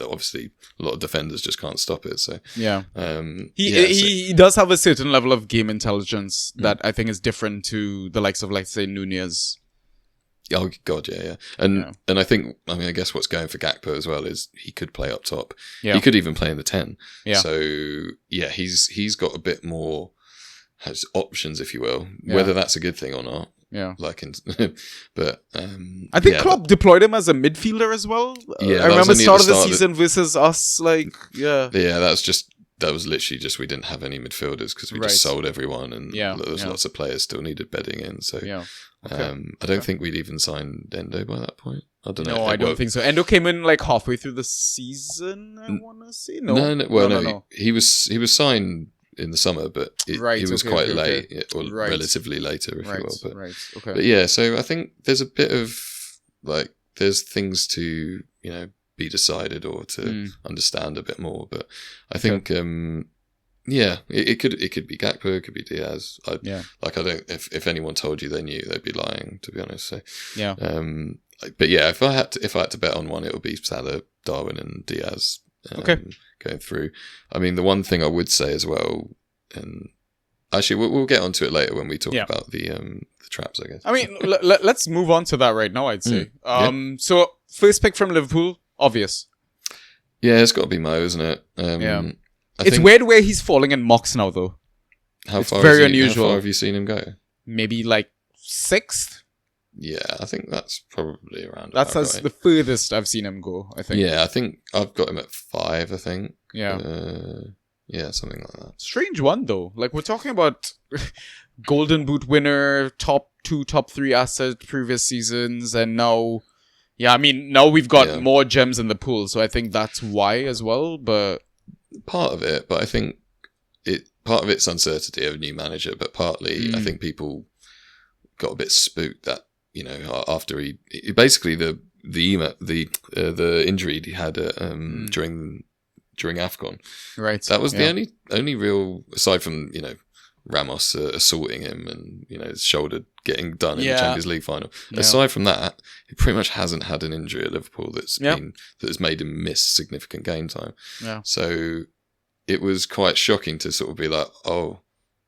obviously a lot of defenders just can't stop it. So Yeah. so- He does have a certain level of game intelligence that I think is different to the likes of, like, say, Nunez. oh god, yeah. And I think, I mean, I guess what's going for Gakpo as well is he could play up top. Yeah. He could even play in the 10. Yeah. So yeah, he's got a bit more, has options, if you will. Yeah. Whether that's a good thing or not. Yeah. Like, but I think Klopp deployed him as a midfielder as well. Yeah, I remember start of the season versus us. Like, yeah, that was literally just we didn't have any midfielders because we Right. just sold everyone, and Yeah, there was yeah. lots of players still needed bedding in. So yeah. Okay. I don't think we'd even signed Endo by that point. I don't know. No, I don't think so. Endo came in like halfway through the season. I want to see. No. He was signed in the summer, but he was quite late, or relatively later, if you will. But, Okay. but yeah, so I think there's a bit of like there's things to be decided or to understand a bit more. But I think it could be Gakpo, it could be Diaz. I don't. If anyone told you they knew, they'd be lying, to be honest. So yeah. But yeah, if I had to bet on one, it would be Salah, Darwin, and Diaz. Going through. I mean, the one thing I would say as well, and actually we'll get onto it later when we talk about the traps, I guess. I mean, let's move on to that right now, I'd say. So first pick from Liverpool, obvious. Yeah, it's got to be Mo, isn't it? It's weird where he's falling in mocks now, though. It's very unusual. How far have you seen him go? Maybe like 6th. Yeah, I think that's probably around. That's the furthest I've seen him go, I think. Yeah, I think I've got him at 5, I think. Yeah. Yeah, something like that. Strange one, though. Like, we're talking about Golden Boot winner, top 2, top 3 asset previous seasons, and now... Yeah, I mean, now we've got more gems in the pool, so I think that's why as well, but... Part of it, but I think part of it's uncertainty of a new manager, but partly I think people got a bit spooked that, after he basically the injury he had during AFCON. Right. That was the only real, aside from, Ramos assaulting him and, his shoulder getting done in the Champions League final. Yeah. Aside from that, he pretty much hasn't had an injury at Liverpool that has made him miss significant game time. Yeah. So it was quite shocking to sort of be like, oh,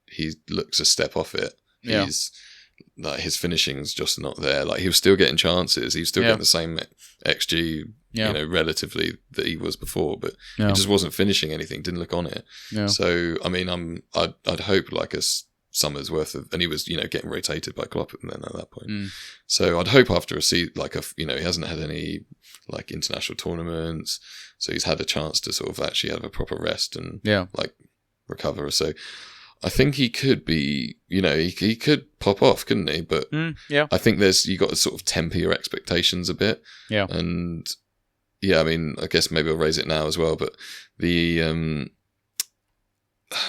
he looks a step off it. Yeah. He's like, his finishing's just not there. Like, he was still getting chances. He was still getting the same XG, relatively that he was before, but he just wasn't finishing anything. Didn't look on it. Yeah. So, I mean, I'd hope like a summer's worth of, and he was, getting rotated by Klopp and then at that point. So I'd hope after a season, like he hasn't had any like international tournaments, so he's had a chance to sort of actually have a proper rest and like recover. So I think he could be, he could pop off, couldn't he? But I think you got to sort of temper your expectations a bit. Yeah. And I mean, I guess maybe I'll raise it now as well, but the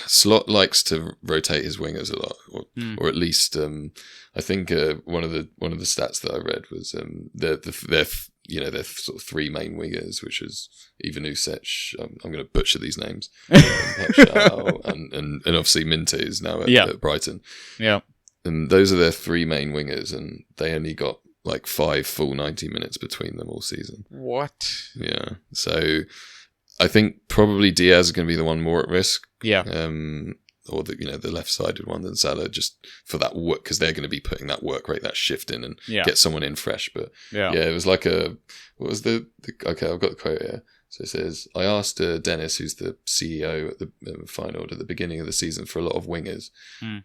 Slot likes to rotate his wingers a lot, or at least I think one of the stats that I read was their sort of 3 main wingers, which is Ivanusec. I'm going to butcher these names, and obviously Minte is now at Brighton. Yeah, and those are their 3 main wingers, and they only got like 5 full 90 minutes between them all season. What? Yeah, so I think probably Diaz is going to be the one more at risk. Yeah. Or the left-sided one than Salah, just for that work, because they're going to be putting that work rate, that shift in, and get someone in fresh. But it was like what was the okay, I've got the quote here. So it says, I asked Dennis, who's the CEO at the final at the beginning of the season, for a lot of wingers,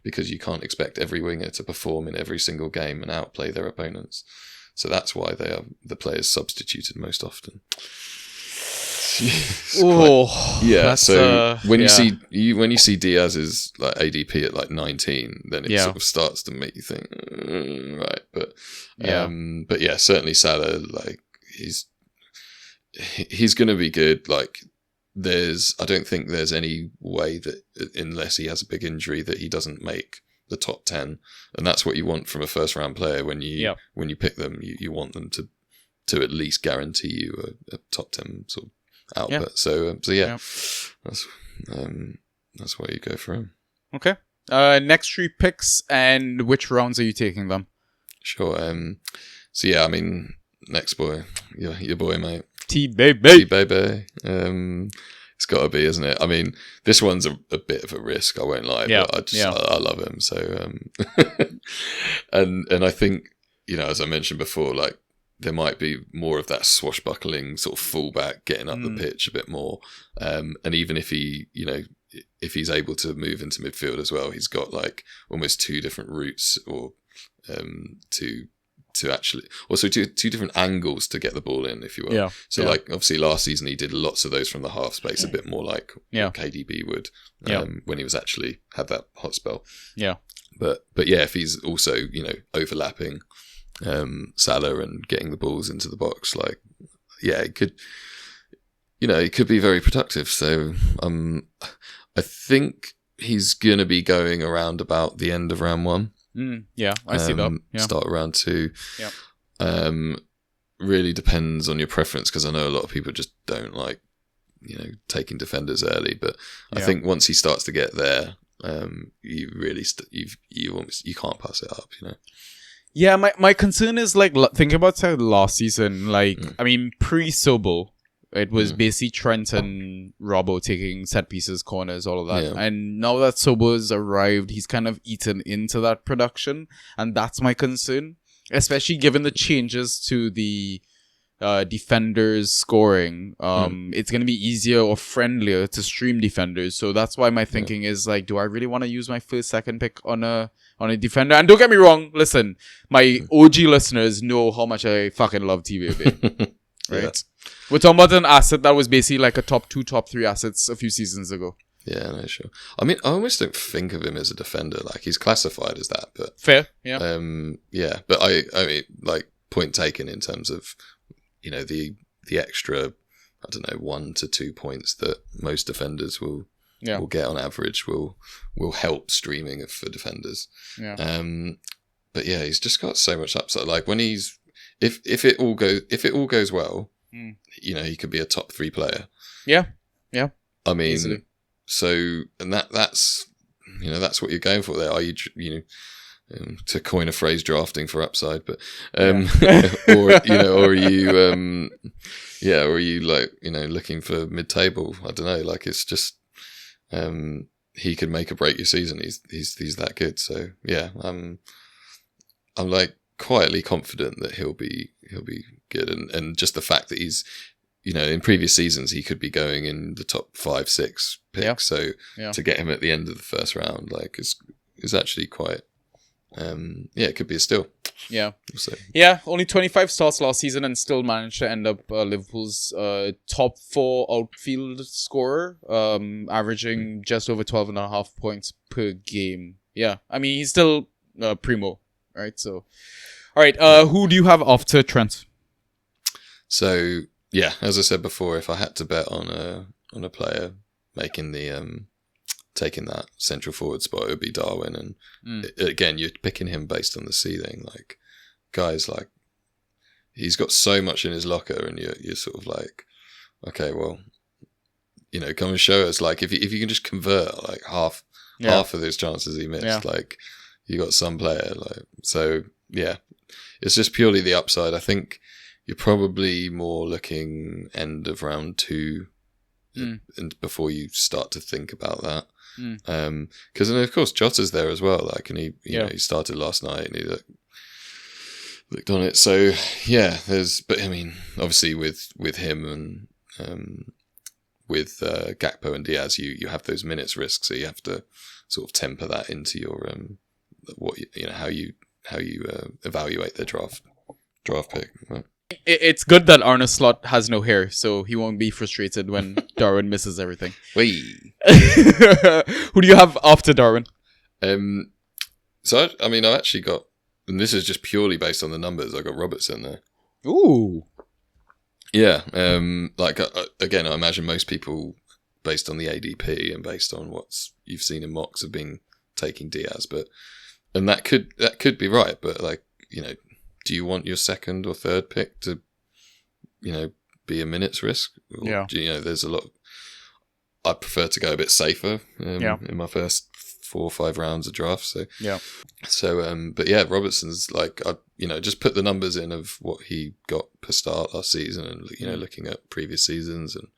because you can't expect every winger to perform in every single game and outplay their opponents. So that's why they are the players substituted most often. So when you see Diaz's like ADP at like 19, then it sort of starts to make you think, right? But certainly Salah, like he's going to be good. Like I don't think there's any way that, unless he has a big injury, that he doesn't make the top 10, and that's what you want from a first round player. When you pick them, you want them to at least guarantee you a top 10 sort of output. That's why you go for him. Okay. Next 3 picks, and which rounds are you taking them? Sure. So yeah, I mean, next boy, your boy, mate. T-Baby. T-Baby. It's got to be, isn't it? I mean, this one's a bit of a risk, I won't lie, but I love him. So, and I think, as I mentioned before, like, there might be more of that swashbuckling sort of fullback getting up the pitch a bit more. And even if he, if he's able to move into midfield as well, he's got like almost 2 different routes or to actually also two different angles to get the ball in, if you will. Like obviously last season he did lots of those from the half space, a bit more like KDB would when he was actually had that hot spell. But yeah, if he's also overlapping Salah and getting the balls into the box, like it could it could be very productive. So I think he's gonna be going around about the end of round 1. I see that. Start round 2. Really depends on your preference, because I know a lot of people just don't like taking defenders early, but I think once he starts to get there, you really you can't pass it up. Yeah, my concern is like thinking about last season. Like I mean, pre-Sobel, it was basically Trent and Robbo taking set pieces, corners, all of that. And now that Sobel's arrived, he's kind of eaten into that production. And that's my concern, especially given the changes to the defenders scoring. It's going to be easier or friendlier to stream defenders. So that's why my thinking is like, do I really want to use my first, second pick on a defender? And don't get me wrong, listen, my OG listeners know how much I fucking love TVB. Right? We're talking about an asset that was basically like a top 2, top 3 assets a few seasons ago. Yeah, no, sure. I mean, I almost don't think of him as a defender. Like, he's classified as that, but fair, but I mean, like, point taken in terms of the extra, I don't know, 1 to 2 points that most defenders will get on average will help streaming for defenders. But yeah, he's just got so much upside. Like when he's if it all goes well, he could be a top 3 player. Yeah. I mean, easily. So and that's that's what you're going for there. Are you to coin a phrase, drafting for upside, but or are you like looking for mid-table? I don't know. Like it's just he could make or break your season. He's that good. So yeah, I'm like quietly confident that he'll be good, and just the fact that he's in previous seasons he could be going in the top 5, 6 picks. So to get him at the end of the first round, like is actually quite. It could be a steal. Only 25 starts last season and still managed to end up Liverpool's top 4 outfield scorer, averaging just over 12.5 points per game. I mean, he's still primo, right? So, all right, who do you have after Trent? So, as I said before, if I had to bet on a player making the taking that central forward spot, it would be Darwin. And again, you're picking him based on the ceiling. Like, guys, like, he's got so much in his locker, and you're sort of like, okay, well, come and show us. Like, if you can just convert like half of those chances he missed, like, you got some player. Like, so it's just purely the upside. I think you're probably more looking end of round 2, and before you start to think about that. Because then of course Jota's there as well, like, and he he started last night and he looked on it. So but I mean, obviously with him and with Gakpo and Diaz, you have those minutes risk, so you have to sort of temper that into your how you evaluate their draft pick. Right? It's good that Arne Slot has no hair, so he won't be frustrated when Darwin misses everything. Wee. Who do you have after Darwin? So I mean, I've actually got, and this is just purely based on the numbers, I got Robertson there. Ooh. Yeah. Like again, I imagine most people, based on the ADP and based on what you've seen in mocks, have been taking Diaz, and that could be right, but like do you want your second or third pick to, be a minutes risk? Or there's a lot. I prefer to go a bit safer in my first 4 or 5 rounds of drafts. So yeah. But yeah, Robertson's like, just put the numbers in of what he got per start last season, and looking at previous seasons and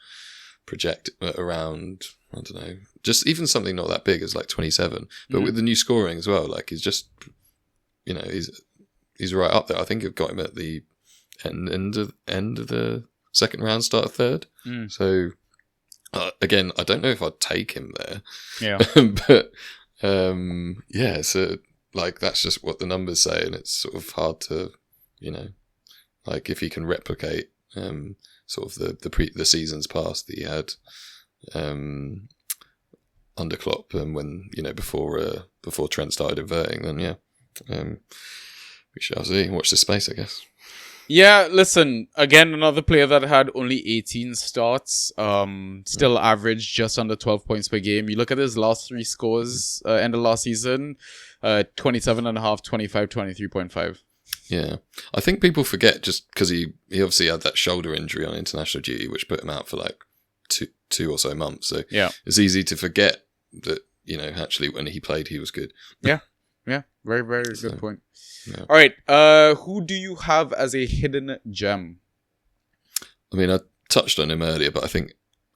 project around, I don't know, just even something not that big as like 27, but with the new scoring as well, like he's just, he's right up there. I think I've got him at the end of the second round, start of third. So again, I don't know if I'd take him there. Yeah. But yeah, so like that's just what the numbers say, and it's sort of hard to, like if he can replicate sort of the seasons past that he had under Klopp, and when before Trent started inverting, then yeah, we shall see. Watch this space, I guess. Yeah, listen, again, another player that had only 18 starts, still averaged just under 12 points per game. You look at his last 3 scores end of last season, 27.5, 25, 23.5. Yeah. I think people forget just because he obviously had that shoulder injury on international duty, which put him out for like two or so months. So yeah, it's easy to forget that, actually when he played, he was good. Yeah. Yeah. Very, very good point. Yeah. All right. Who do you have as a hidden gem? I mean, I touched on him earlier, but I think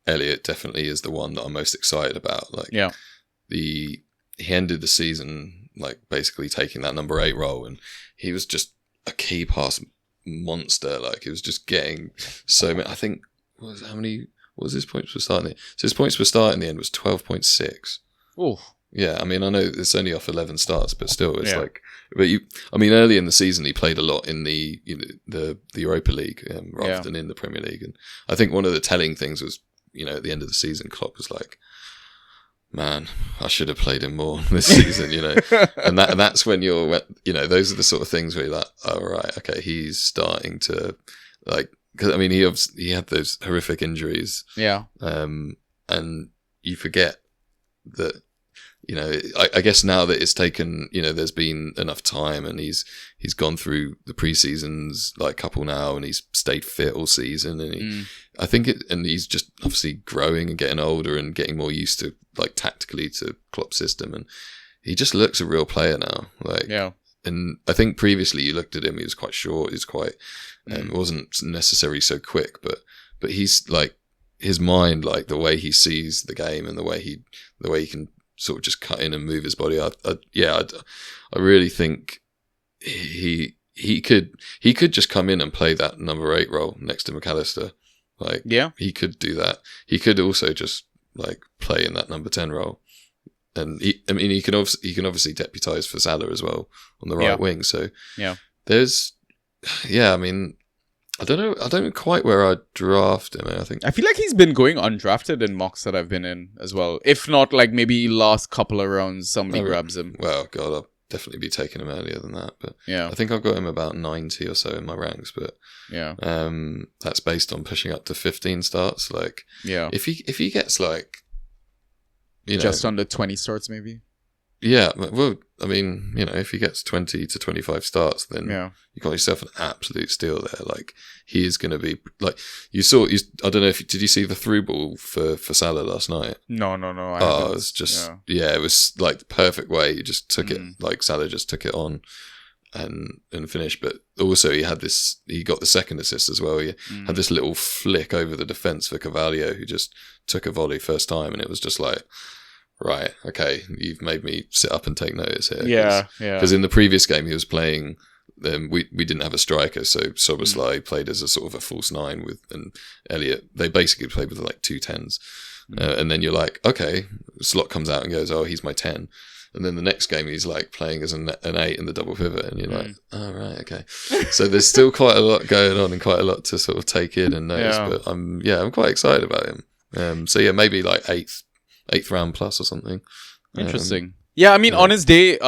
Elliott definitely is the one that I'm most excited about. Like, yeah, he ended the season like basically taking that number 8 role, and he was just a key pass monster. Like, he was just getting so many. I think what was his points per start? So his points per start in the end was 12.6. Oh. Yeah, I mean, I know it's only off 11 starts, but still, it's like. But early in the season, he played a lot in the Europa League rather than in the Premier League, and I think one of the telling things was, at the end of the season, Klopp was like, "Man, I should have played him more this season," and that's when you're, those are the sort of things where you're like, "Oh, right, okay, he's starting to like," because I mean, he had those horrific injuries, and you forget that. I guess now that it's taken, there's been enough time, and he's gone through the pre-seasons, like couple now, and he's stayed fit all season, and I think and he's just obviously growing and getting older and getting more used to like tactically to Klopp's system, and he just looks a real player now. Like, and I think previously you looked at him, he was quite short, he's quite, wasn't necessarily so quick, but he's like his mind, like the way he sees the game and the way he can sort of just cut in and move his body. I really think he could just come in and play that number 8 role next to McAllister. Like, he could do that. He could also just like play in that number 10 role, and he can obviously deputise for Salah as well on the right wing. So there's I mean, I don't know quite where I'd draft him. I feel like he's been going undrafted in mocks that I've been in as well. If not, like maybe last couple of rounds, somebody grabs him. Well, God, I'll definitely be taking him earlier than that. But I think I've got him about 90 or so in my ranks. But that's based on pushing up to 15 starts. Like, if he gets like, just under 20 starts, maybe. Yeah, well, I mean, if he gets 20 to 25 starts, then you got yourself an absolute steal there. Like, he is going to be like I don't know did you see the through ball for Salah last night? No. It was just it was like the perfect way. He just took it, like Salah just took it on and finished. But also he got the second assist as well. He had this little flick over the defence for Carvalho, who just took a volley first time, and it was just like, right, okay, you've made me sit up and take notice here. Because in the previous game he was playing, we didn't have a striker, so Soboslai played as a sort of a false 9 and Elliott. They basically played with like 2 10s. And then you're like, okay, Slot comes out and goes, oh, he's my 10. And then the next game he's like playing as an 8 in the double pivot, and you're like, oh, right, okay. So there's still quite a lot going on and quite a lot to sort of take in and notice. But I'm quite excited about him. So maybe like 8th round plus or something. Interesting. I mean, on his day,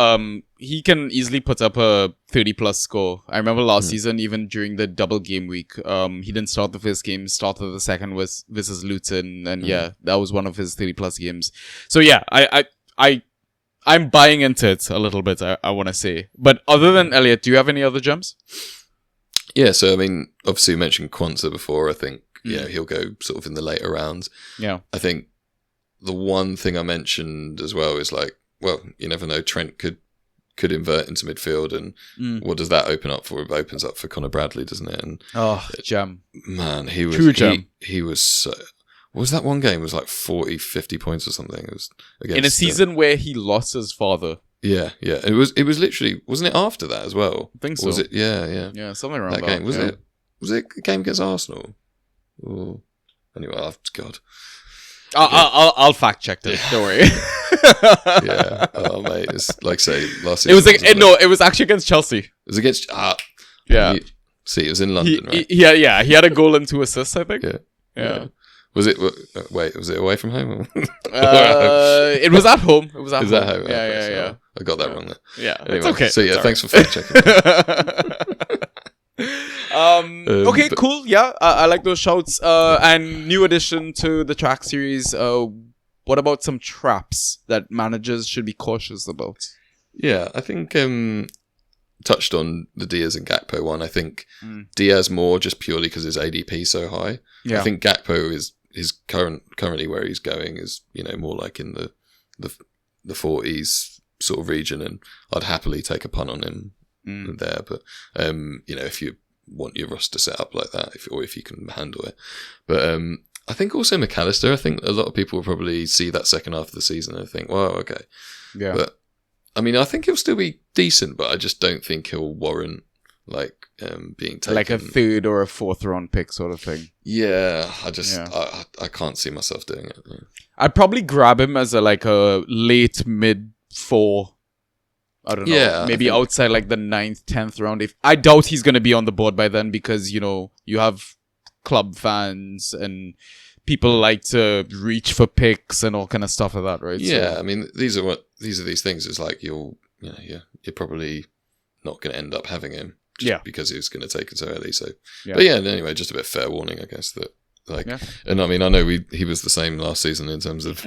he can easily put up a 30 plus score. I remember last season, even during the double game week, he didn't start the first game, started the second versus Luton, and that was one of his 30 plus games. So I'm buying into it a little bit, I want to say. But other than Elliott, do you have any other gems? Yeah, so I mean, obviously you mentioned Quansah before. I think he'll go sort of in the later rounds. Yeah, I think the one thing I mentioned as well is like well, you never know. Trent could invert into midfield, and what does that open up for? It opens up for Connor Bradley, doesn't it? And gem. Man, he was True gem. He was so. What was that one game? It was like 40, 50 points or something. It was against, in a season where he lost his father. Yeah. It was literally, wasn't it after that as well? I think so. Or was it? Yeah, something around that that game. Was it? Was it a game against Arsenal? Or anyway, God. I'll fact check this. Don't worry. Yeah. Oh mate, it's like say last season. It was like it was actually against Chelsea. It was against yeah. See, it was in London, right? He had a goal and 2 assists, I think. Yeah. Was it? Wait, was it away from home? It was at home. It was at home. home. Yeah. I got that wrong there. Yeah, anyway, it's okay. So it's thanks for fact checking. Okay, cool. Yeah, I like those shouts. And new addition to the Trax series. What about some traps that managers should be cautious about? Yeah, I think touched on the Diaz and Gakpo one. I think Diaz more just purely because his ADP is so high. Yeah. I think Gakpo is currently where he's going is more like in the 40s sort of region, and I'd happily take a punt on him there. But if you want your roster set up like that, if you can handle it. But I think also McAllister. I think a lot of people will probably see that second half of the season and think, well, okay, yeah. But I mean, I think he'll still be decent, but I just don't think he'll warrant being taken like a 3rd or a 4th round pick sort of thing. Yeah, I can't see myself doing it. Yeah. I'd probably grab him as a late mid 4. I don't know. Yeah, maybe outside like the 9th, 10th round. If I doubt he's going to be on the board by then because you have club fans and people like to reach for picks and all kind of stuff like that, right? Yeah, I mean these are these things. It's like you're probably not going to end up having him. Because he was going to take it so early. So, but anyway, just a bit of fair warning, I guess that and I mean, I know he was the same last season in terms of,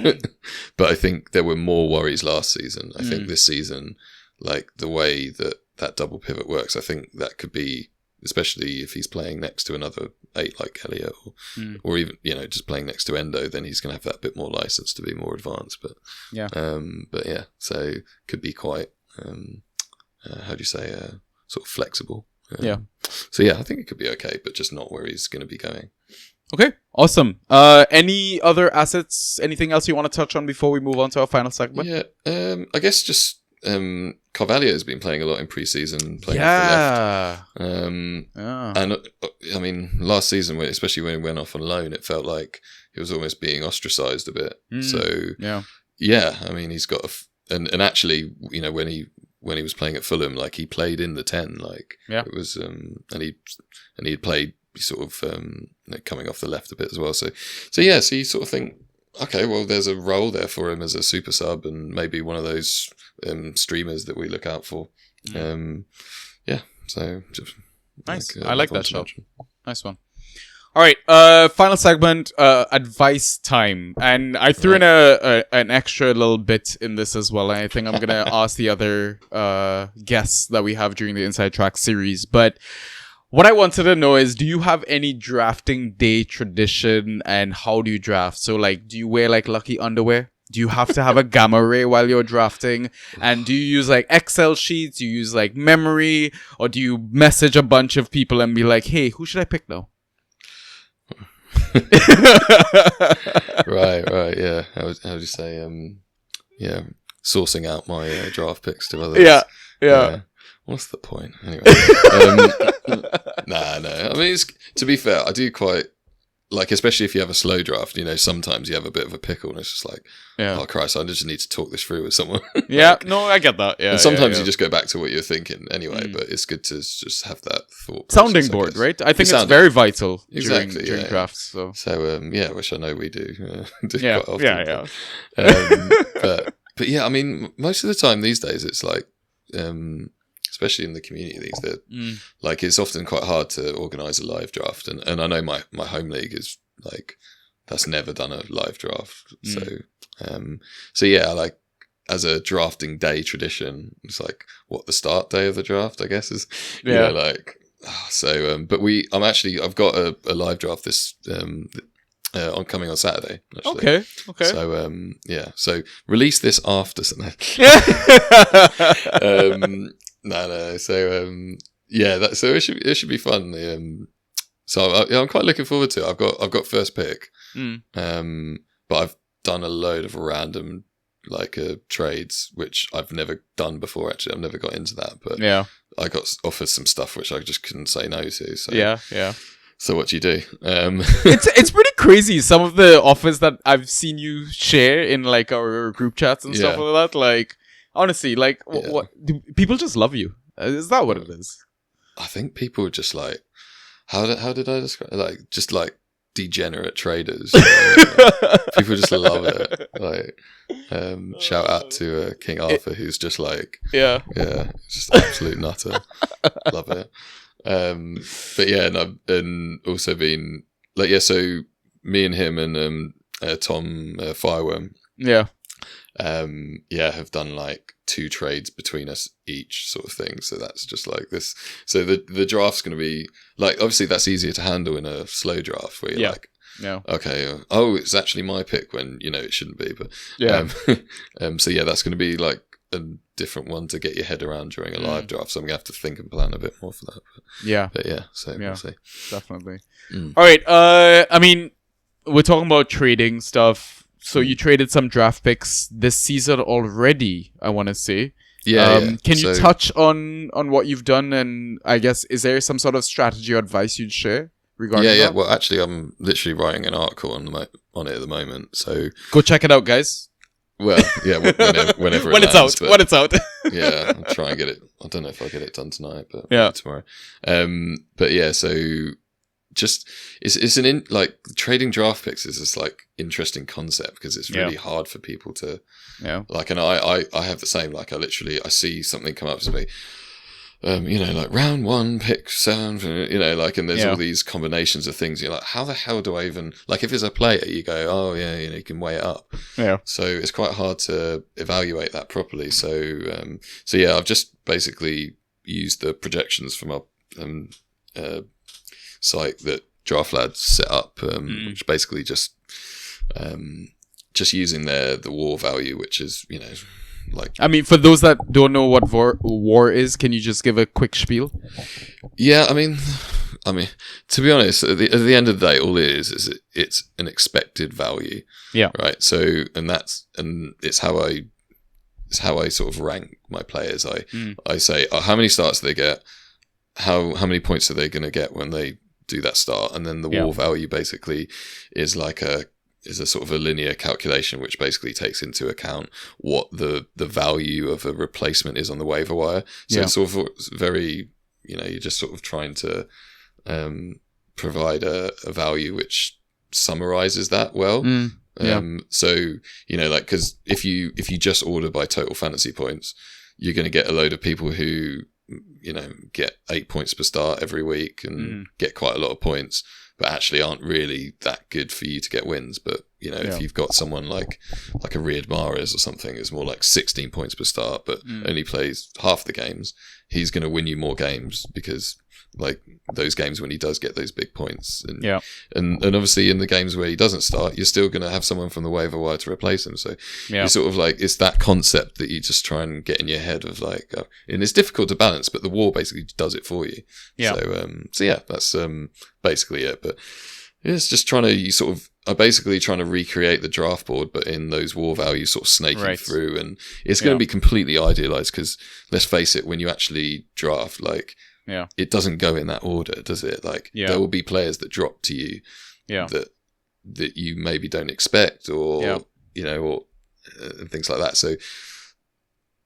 but I think there were more worries last season. I think this season, the way that double pivot works, I think that could be, especially if he's playing next to another 8 like Elliot or even, just playing next to Endo, then he's going to have that bit more license to be more advanced. But so could be quite, how do you say, sort of flexible. So I think it could be okay, but just not where he's going to be going. Okay, awesome. Any other assets? Anything else you want to touch on before we move on to our final segment? Yeah, I guess just Carvalho has been playing a lot in pre-season, playing off the left. And I mean, last season, especially when he went off on loan, it felt like he was almost being ostracised a bit. So I mean, he's got and actually, when he was playing at Fulham, he played in the 10, it was, and he played sort of coming off the left a bit as well. So you sort of think, okay, well, there's a role there for him as a super sub and maybe one of those streamers that we look out for. So just nice. I like that shot. Nice one. All right, final segment, advice time. And I threw in an extra little bit in this as well. And I think I'm going to ask the other guests that we have during the Inside Track series. But what I wanted to know is, do you have any drafting day tradition and how do you draft? So, do you wear, lucky underwear? Do you have to have a gamma ray while you're drafting? And do you use, Excel sheets? Do you use, memory? Or do you message a bunch of people and be like, hey, who should I pick now? right, yeah. How would you say? Sourcing out my draft picks to others. Yeah. What's the point? Anyway, no. I mean, to be fair, I do quite especially if you have a slow draft. Sometimes you have a bit of a pickle, and it's just oh Christ, I just need to talk this through with someone. No, I get that. Yeah, and sometimes you just go back to what you're thinking anyway. But it's good to just have that thought. Sounding board, right? I think it's very vital during drafts. So which I know we do. Quite often. But yeah, I mean, most of the time these days, it's especially in the community leagues, it's often quite hard to organise a live draft, and I know my home league is that's never done a live draft, so as a drafting day tradition, it's what the start day of the draft, I guess, is but I've got a live draft on coming on Saturday. Actually. Okay. So so release this after Sunday. No. So so it should be fun. So I'm quite looking forward to it. I've got first pick. But I've done a load of random trades which I've never done before. Actually, I've never got into that. But I got offered some stuff which I just couldn't say no to. So yeah. So what do you do? It's pretty crazy. Some of the offers that I've seen you share in like our group chats and stuff like that. Like honestly, like what do people just love you? Is that what it is? I think people are just like, how did I describe it? Like just like degenerate traders. People just love it. Like shout out to King Arthur, who's just like just absolute nutter. Love it. But and also been like so me and him and Tom Fireworm have done like 2 trades between us each sort of thing. So that's just like this. So the draft's going to be like, obviously that's easier to handle in a slow draft where you're like, okay, it's actually my pick when it shouldn't be. But so that's going to be like a different one to get your head around during a live draft. So I'm gonna have to think and plan a bit more for that. But we'll see. Definitely. All right. I mean, we're talking about trading stuff. So you traded some draft picks this season already, I want to say. Can you touch on what you've done? And I guess, is there some sort of strategy or advice you'd share regarding that? Well, actually, I'm literally writing an article on it at the moment. So go check it out, guys. Well, whenever when it's out. When it's out. I'll try and get it. I don't know if I'll get it done tonight, but tomorrow. So just it's trading draft picks is this like interesting concept because it's really hard for people to like, and I have the same, like I see something come up to me, like round 1 pick 7, and there's all these combinations of things. You're like, how the hell do I even, like, if it's a player, you go, you can weigh it up. So it's quite hard to evaluate that properly. So I've just basically used the projections from our site that Draft Lads set up, which basically just using the war value, which is like, I mean, for those that don't know what war is, can you just give a quick spiel? I mean, to be honest, at the end of the day, all it is it's an expected value. Right. So, and it's how I sort of rank my players. I say, how many starts do they get? How many points are they going to get when they do that start? And then the war value basically is like a sort of a linear calculation, which basically takes into account what the value of a replacement is on the waiver wire. So it's sort of very, you're just sort of trying to provide a value which summarizes that well. So, like, because if you just order by total fantasy points, you're going to get a load of people who, get 8 points per start every week and get quite a lot of points, but actually aren't really that good for you to get wins. But if you've got someone like a Riyad Mahrez or something, is more like 16 points per start, but only plays half the games, he's going to win you more games because like those games when he does get those big points, and obviously in the games where he doesn't start, you're still going to have someone from the waiver wire to replace him. So you sort of like, it's that concept that you just try and get in your head of like, and it's difficult to balance, but the war basically does it for you. So that's basically it. But it's just basically trying to recreate the draft board, but in those war values sort of snaking through, and it's going to be completely idealized because let's face it, when you actually draft, like, it doesn't go in that order, does it? Like, there will be players that drop to you that you maybe don't expect, or or things like that. So,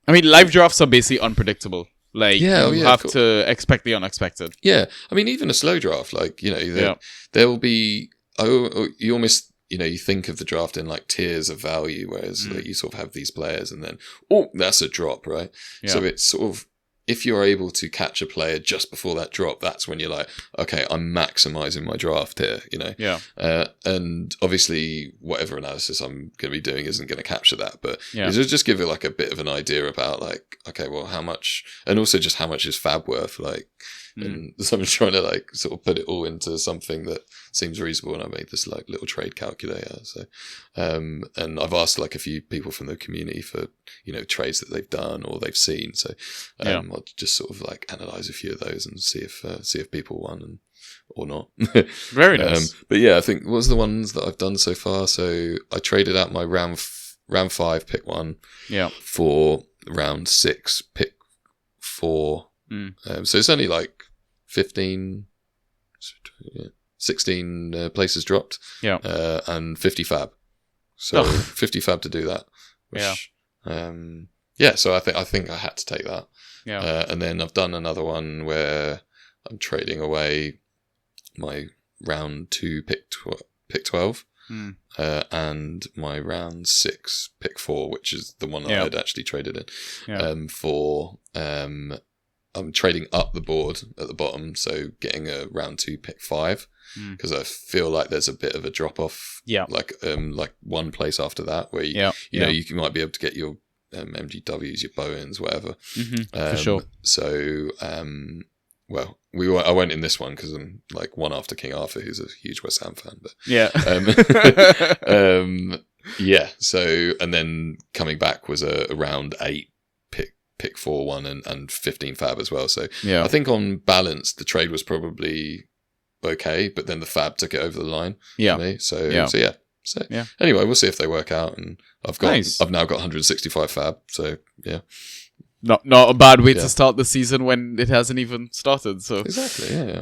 I mean, live drafts are basically unpredictable. Like, you have to expect the unexpected. I mean, even a slow draft, like, there will be, you almost, you think of the draft in like tiers of value, whereas like, you sort of have these players and then, that's a drop, right? So it's sort of, if you're able to catch a player just before that drop, that's when you're like, okay, I'm maximizing my draft here, and obviously whatever analysis I'm going to be doing isn't going to capture that, but it'll just give it like a bit of an idea about like, okay, well, how much, and also just how much is fab worth? Like, And so I'm trying to like sort of put it all into something that seems reasonable. And I made this like little trade calculator. So, and I've asked like a few people from the community for, trades that they've done or they've seen. So, I'll just sort of like analyze a few of those and see if people won or not. Very nice. But yeah, I think what was the ones that I've done so far. So I traded out my round 5 pick 1 for round 6 pick 4. So it's only like 16 places dropped. And 50 fab. So 50 fab to do that. Which, so I think I had to take that. And then I've done another one where I'm trading away my round 2 pick 12. And my round 6 pick 4, which is the one that I had actually traded in, I'm trading up the board at the bottom, so getting a round 2 pick 5, because I feel like there's a bit of a drop off, like one place after that where you might be able to get your MGWs, your Bowens, whatever. For sure. So I went in this one because I'm like one after King Arthur, who's a huge West Ham fan. But So and then coming back was a round 8 pick 4 one and 15 fab as well. So I think on balance the trade was probably okay, but then the fab took it over the line for me. So anyway, we'll see if they work out. And I've now got 165 fab. So yeah. Not a bad way to start the season when it hasn't even started. So exactly, yeah.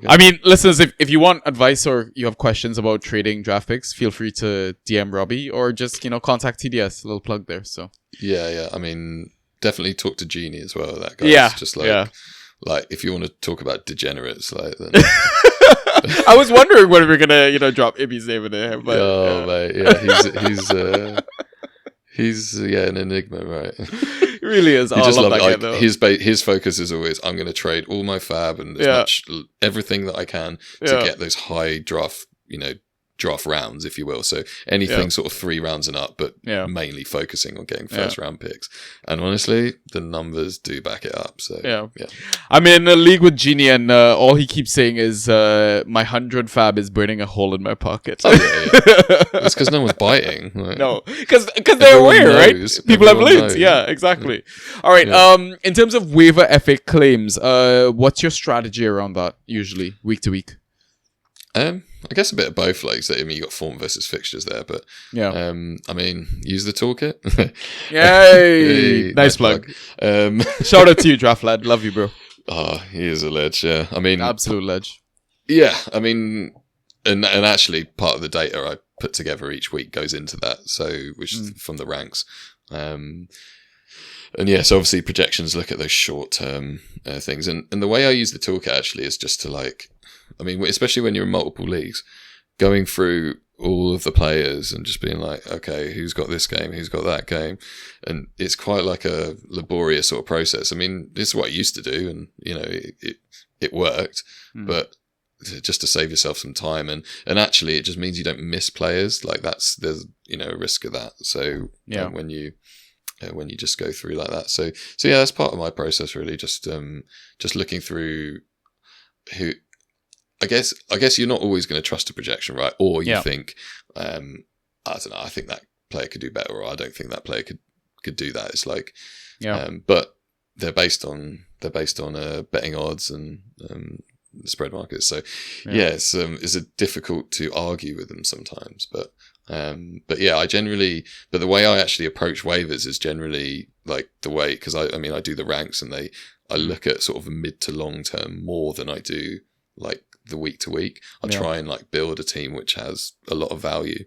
I mean, listeners, if you want advice or you have questions about trading draft picks, feel free to DM Robbie or just contact TDS. A little plug there. So yeah. I mean, definitely talk to Genie as well. That guy's just like if you want to talk about degenerates, like. Then, I was wondering when we were gonna drop Ibby's name in there. But, mate, he's an enigma, right? He really is. I just love it. Like, his focus is always, I'm going to trade all my fab and everything that I can to get those high draft rounds, if you will. So anything sort of 3 rounds and up, but mainly focusing on getting first round picks. And honestly, the numbers do back it up. So I'm in a league with Genie, and all he keeps saying is my 100 fab is burning a hole in my pocket. It's because no one's biting. Like, no, because they're aware, right? People have loot. Yeah, exactly. All right. In terms of waiver ethic claims, what's your strategy around that usually week to week? I guess a bit of both. Like, so, I mean, you got form versus fixtures there, but I mean, use the toolkit. Yay! Nice plug. Shout out to you, Draft Lad. Love you, bro. Oh, he is a ledge. Yeah, I mean, absolute ledge. Yeah, I mean, and actually, part of the data I put together each week goes into that. So, which is from the ranks. And so obviously projections look at those short term things, and the way I use the toolkit actually is just to like. I mean, especially when you're in multiple leagues, going through all of the players and just being like, okay, who's got this game? Who's got that game? And it's quite like a laborious sort of process. I mean, this is what I used to do and, it worked, but just to save yourself some time. And actually it just means you don't miss players. Like there's, a risk of that. So when you just go through like that. So that's part of my process really. Just looking through who, I guess you're not always going to trust a projection, right? Or you think, I don't know, I think that player could do better, or I don't think that player could do that. It's like, but they're based on betting odds and the spread markets. So it's difficult to argue with them sometimes. But the way I actually approach waivers is generally like the way, because I do the ranks and I look at sort of a mid to long term more than I do like the week to week. I try and like build a team which has a lot of value,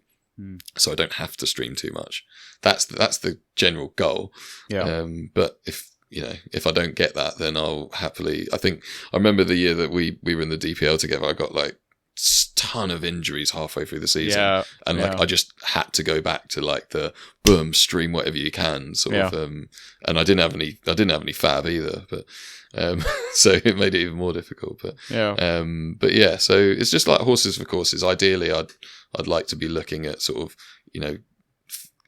so I don't have to stream too much. That's the general goal. But if I don't get that, then I'll happily. I remember the year that we were in the DPL together. I got like ton of injuries halfway through the season, I just had to go back to like the boom stream whatever you can sort of. And I didn't have any fab either, but. So it made it even more difficult, but so it's just like horses for courses. Ideally, I'd like to be looking at sort of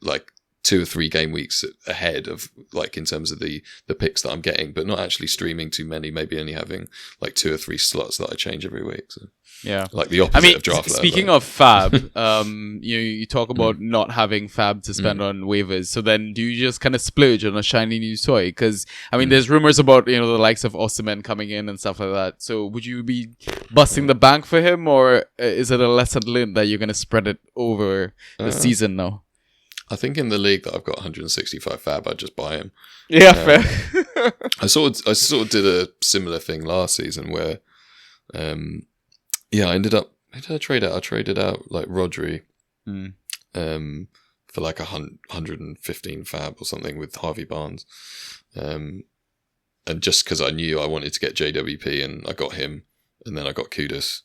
like 2 or 3 game weeks ahead of like in terms of the picks that I'm getting, but not actually streaming too many. Maybe only having like 2 or 3 slots that I change every week. So. Yeah, like the opposite of draft. Speaking of fab, you talk about not having fab to spend on waivers. So then, do you just kind of splurge on a shiny new toy? Because I mean, there's rumors about the likes of Osimhen coming in and stuff like that. So would you be busting the bank for him, or is it a lesson learned that you're going to spread it over the season now? I think in the league that I've got 165 fab, I'd just buy him. Yeah, fair. I sort of did a similar thing last season where. Yeah, I ended up. Who did I trade out? I traded out like Rodri, for like 115 fab or something with Harvey Barnes, and just because I knew I wanted to get JWP, and I got him, and then I got Kudus.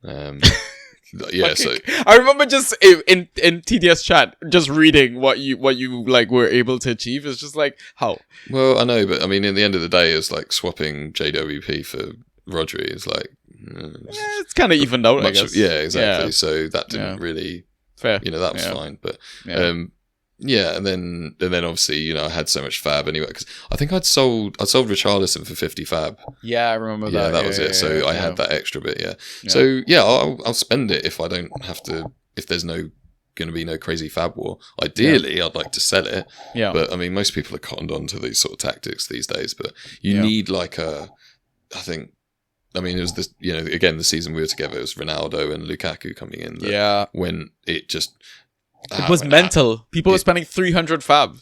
Yeah, so I remember just in TDS chat, just reading what you like were able to achieve. It's just like how. Well, I know, but I mean, in the end of the day, it's like swapping JWP for Rodri is like. It's kind of evened out, I guess. Yeah, exactly. Yeah. So that didn't really fair. That was fine. But and then obviously I had so much fab anyway because I think I'd sold Richarlison for 50 fab. Yeah, I remember that. Yeah, that was it. So I had that extra bit. Yeah. So I'll spend it if I don't have to. If there's going to be no crazy fab war. Ideally, I'd like to sell it. Yeah. But I mean, most people are cottoned on to these sort of tactics these days. But you need like I mean, it was this, again, the season we were together, it was Ronaldo and Lukaku coming in. When it just... It was mental. People were spending 300 fab.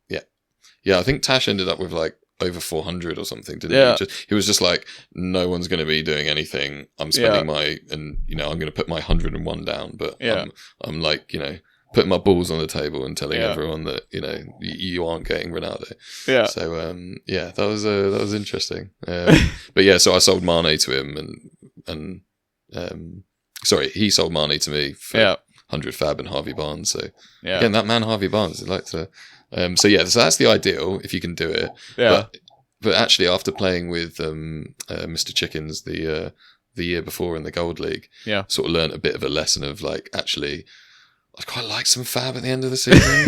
Yeah, I think Tash ended up with like over 400 or something, didn't he? He was just like, no one's going to be doing anything. I'm spending I'm going to put my 101 down. But I'm like, putting my balls on the table and telling everyone that you aren't getting Ronaldo. Yeah. So that was interesting. But so I sold Mane to him, and he sold Mane to me for 100 fab and Harvey Barnes. So again, that man Harvey Barnes, I'd like to. So that's the ideal if you can do it. Yeah. But actually, after playing with Mr. Chickens the year before in the Gold League, sort of learned a bit of a lesson of like actually. I'd quite like some fab at the end of the season.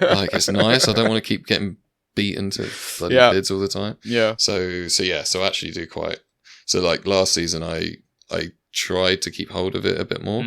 Like it's nice. I don't want to keep getting beaten to bloody bids all the time. Yeah. So actually do quite. So like last season, I tried to keep hold of it a bit more.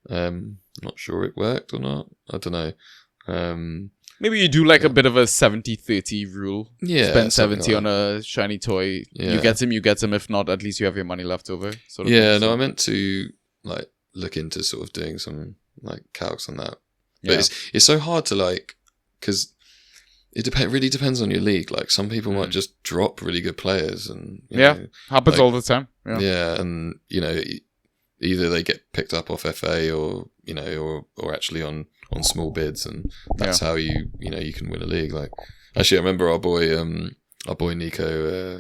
Not sure it worked or not. I don't know. Maybe you do like a bit of a 70-30 rule. Yeah. Spend 70 on a shiny toy. Yeah. You get him. If not, at least you have your money left over. Sort of thing. No, I meant to like look into sort of doing some like calcs on that. But it's so hard to like, because it really depends on your league. Like some people might just drop really good players, and happens all the time. And either they get picked up off FA or actually on small bids, and that's how you can win a league. Like actually, I remember our boy Nico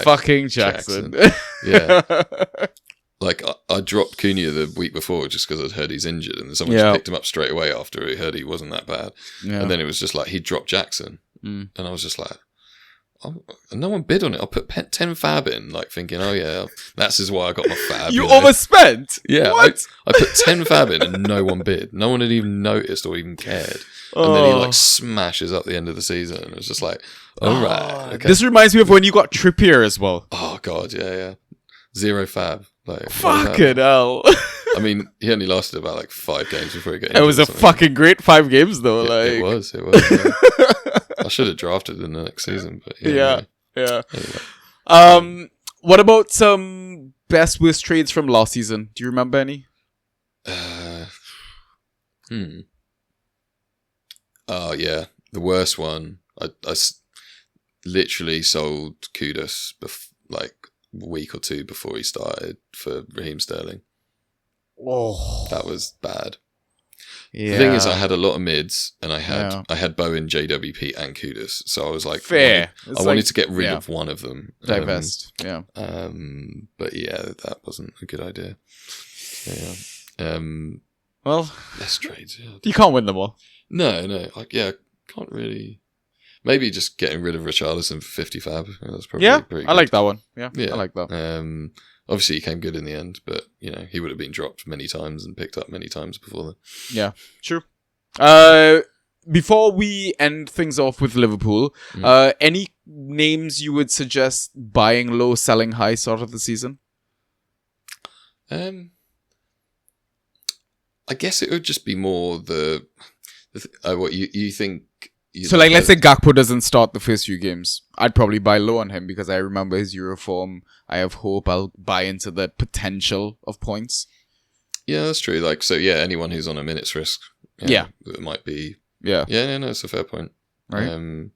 fucking Jackson. Yeah. Like, I dropped Cunha the week before just because I'd heard he's injured, and someone just picked him up straight away after he heard he wasn't that bad. Yeah. And then it was just like, he dropped Jackson. And I was just like, no one bid on it. I put 10 fab in, like thinking, that's is why I got my fab. You overspent? Yeah. What? I put 10 fab in and no one bid. No one had even noticed or even cared. And then he like smashes up the end of the season. And it was just like, all right. Okay. This reminds me of when you got Trippier as well. Oh, God. Yeah. 0 fab. Like, fucking hell. I mean, he only lasted about like 5 games before he got injured. It was a fucking great 5 games though. It was. Yeah. I should have drafted in the next season, but yeah. Anyway. What about some best worst trades from last season? Do you remember any? Oh yeah, the worst one. I literally sold Kudus like a week or 2 before he started for Raheem Sterling. Oh, that was bad. Yeah. The thing is, I had a lot of mids, and I had Bowen, JWP, and Kudus, so I was like, fair. I wanted to get rid of one of them. Divest, But that wasn't a good idea. Well, less trades. Yeah. You can't win them all. No. Can't really. Maybe just getting rid of Richarlison for 50 fab. That's probably pretty good. I like that one. Yeah, I like that. Obviously, he came good in the end, but he would have been dropped many times and picked up many times before then. Yeah, true. Before we end things off with Liverpool, any names you would suggest buying low, selling high sort of the season? I guess it would just be more what you think. So, like, let's say Gakpo doesn't start the first few games. I'd probably buy low on him because I remember his Euro form. I have hope I'll buy into the potential of points. Yeah, that's true. Like, so yeah, anyone who's on a minutes risk, it might be. Yeah, no, it's a fair point. Right.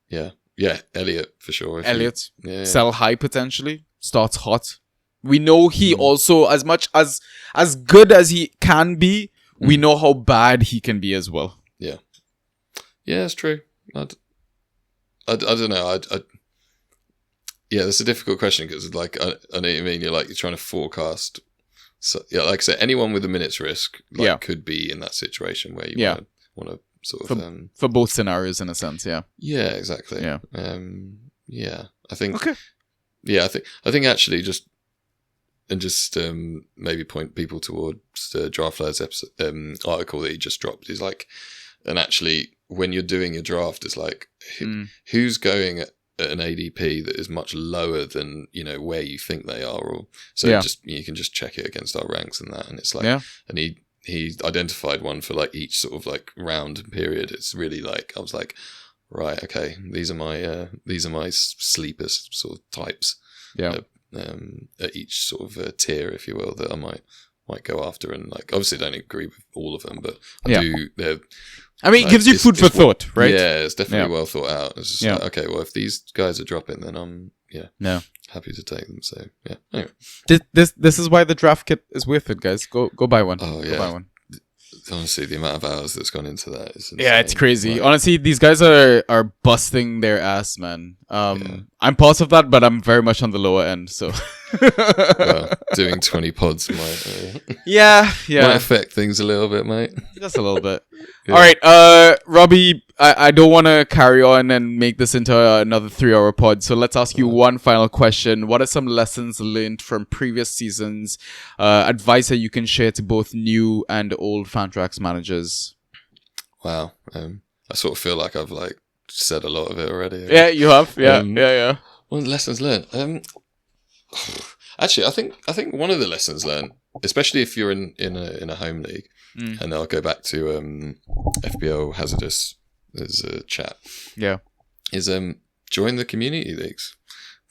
Yeah, Elliot for sure. Elliot, sell high potentially, starts hot. We know he also, as much as good as he can be, we know how bad he can be as well. Yeah. Yeah, it's true. I don't know. Yeah, that's a difficult question because, like, I know what you mean. You're trying to forecast. So, yeah, like I said, anyone with a minute's risk could be in that situation where you want to sort of for both scenarios in a sense. Yeah. Yeah, exactly. Yeah. I think. Okay. Yeah, I think actually just maybe point people towards the Draft Lad's article that he just dropped. Is like, and actually, when you're doing your draft, it's like who's going at an ADP that is much lower than where you think they are, or so you can just check it against our ranks and that, and it's like, and he identified one for like each sort of like round and period. It's really like I was like, right, okay, these are my sleepers sort of types, at each sort of tier, if you will, that I might go after, and like obviously don't agree with all of them, but I do. I mean, it gives you food for thought, right? Yeah, it's definitely well thought out. It's just like, okay, well, if these guys are dropping, then I'm happy to take them. So yeah. Anyway, this is why the draft kit is worth it, guys. Go buy one. Oh yeah, go buy one. Honestly, the amount of hours that's gone into that is insane. Yeah, it's crazy. Honestly, these guys are busting their ass, man. I'm part of that, but I'm very much on the lower end. So, well, doing 20 pods might might affect things a little bit, mate. Just a little bit. All right, Robbie, I don't want to carry on and make this into another 3-hour pod. So let's ask you one final question. What are some lessons learned from previous seasons? Advice that you can share to both new and old Fantrax managers? Wow. I sort of feel like I've like said a lot of it already. Yeah, you have. Yeah. Well, lessons learned. Actually, I think one of the lessons learned, especially if you're in a home league, and I'll go back to FPL Hazardous as a chat. Yeah, is join the community leagues.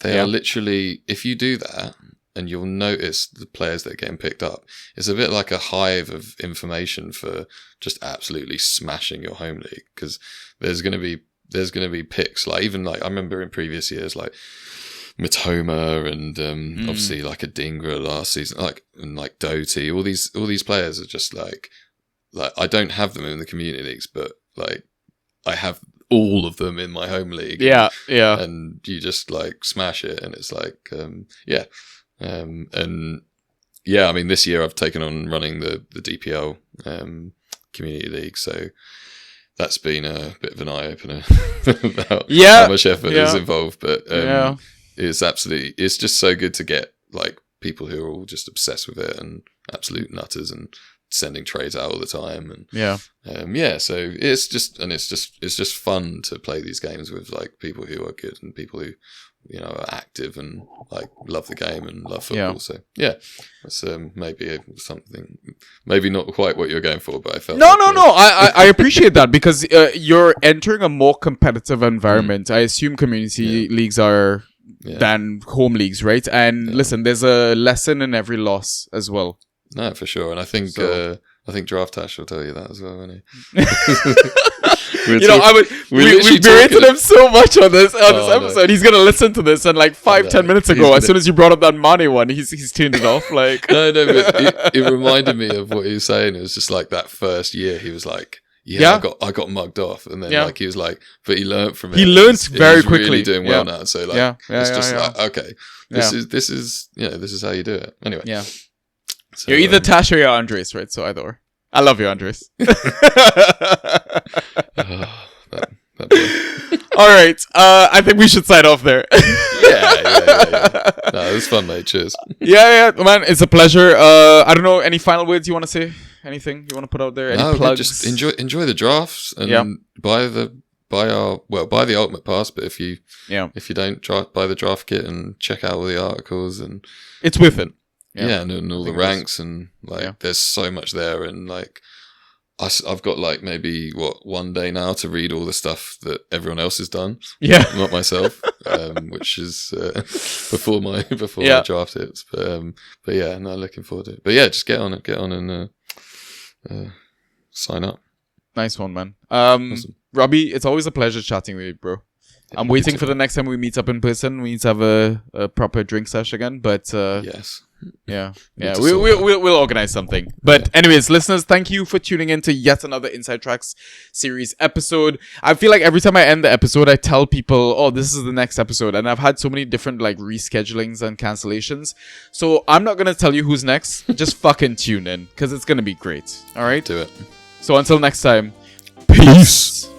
They are literally, if you do that, and you'll notice the players that are getting picked up. It's a bit like a hive of information for just absolutely smashing your home league, because there's going to be picks like, even like I remember in previous years, like Matoma and obviously like a Dingra last season, and Doty, all these players are just like I don't have them in the community leagues, but like I have all of them in my home league. Yeah. And you just like smash it, and it's like I mean, this year I've taken on running the DPL community league, so that's been a bit of an eye opener about how much effort is involved. But it's just so good to get like people who are all just obsessed with it and absolute nutters and sending trades out all the time, and so it's just fun to play these games with like people who are good and people who are active and like love the game and love football. So that's maybe something, maybe not quite what you're going for, but I felt no. I appreciate that, because you're entering a more competitive environment. I assume community leagues are than home leagues, right? And listen, there's a lesson in every loss as well. No, for sure. And I think Draft Tash will tell you that as well, won't he? we berated him so much on this episode. No. He's gonna listen to this, and like 5-10 minutes ago, as soon as you brought up that Mane one, he's tuned it off. Like no, but it reminded me of what he was saying. It was just like that first year, he was like, I got mugged off, and then like he was like, but he learned from it. He learned very quickly. Really doing well now. So like, it's just like, okay, this is how you do it. Anyway, So, you're either Tash or you're Andres, right? So either or. I love you, Andres. All right. I think we should sign off there. Yeah. No, it was fun, mate. Cheers. Yeah, man. It's a pleasure. I don't know. Any final words you want to say? Anything you want to put out there? Any No, plugs? just enjoy the drafts and buy the Ultimate Pass. But if you don't buy the draft kit and check out all the articles, and it's with it. And all the ranks, and like there's so much there, and like I've got like maybe one day now to read all the stuff that everyone else has done. Yeah, not myself, which is before my draft hits. But yeah, no, looking forward to it. But yeah, just get on and sign up. Nice one, man. Awesome. Robbie, it's always a pleasure chatting with you, bro. I'm waiting for the next time we meet up in person. We need to have a proper drink sesh again. But yes. Yeah. We'll organize something. But anyways, listeners, thank you for tuning in to yet another Inside Trax series episode. I feel like every time I end the episode, I tell people, oh, this is the next episode. And I've had so many different like reschedulings and cancellations. So I'm not going to tell you who's next. Just fucking tune in because it's going to be great. All right? Do it. So until next time, peace.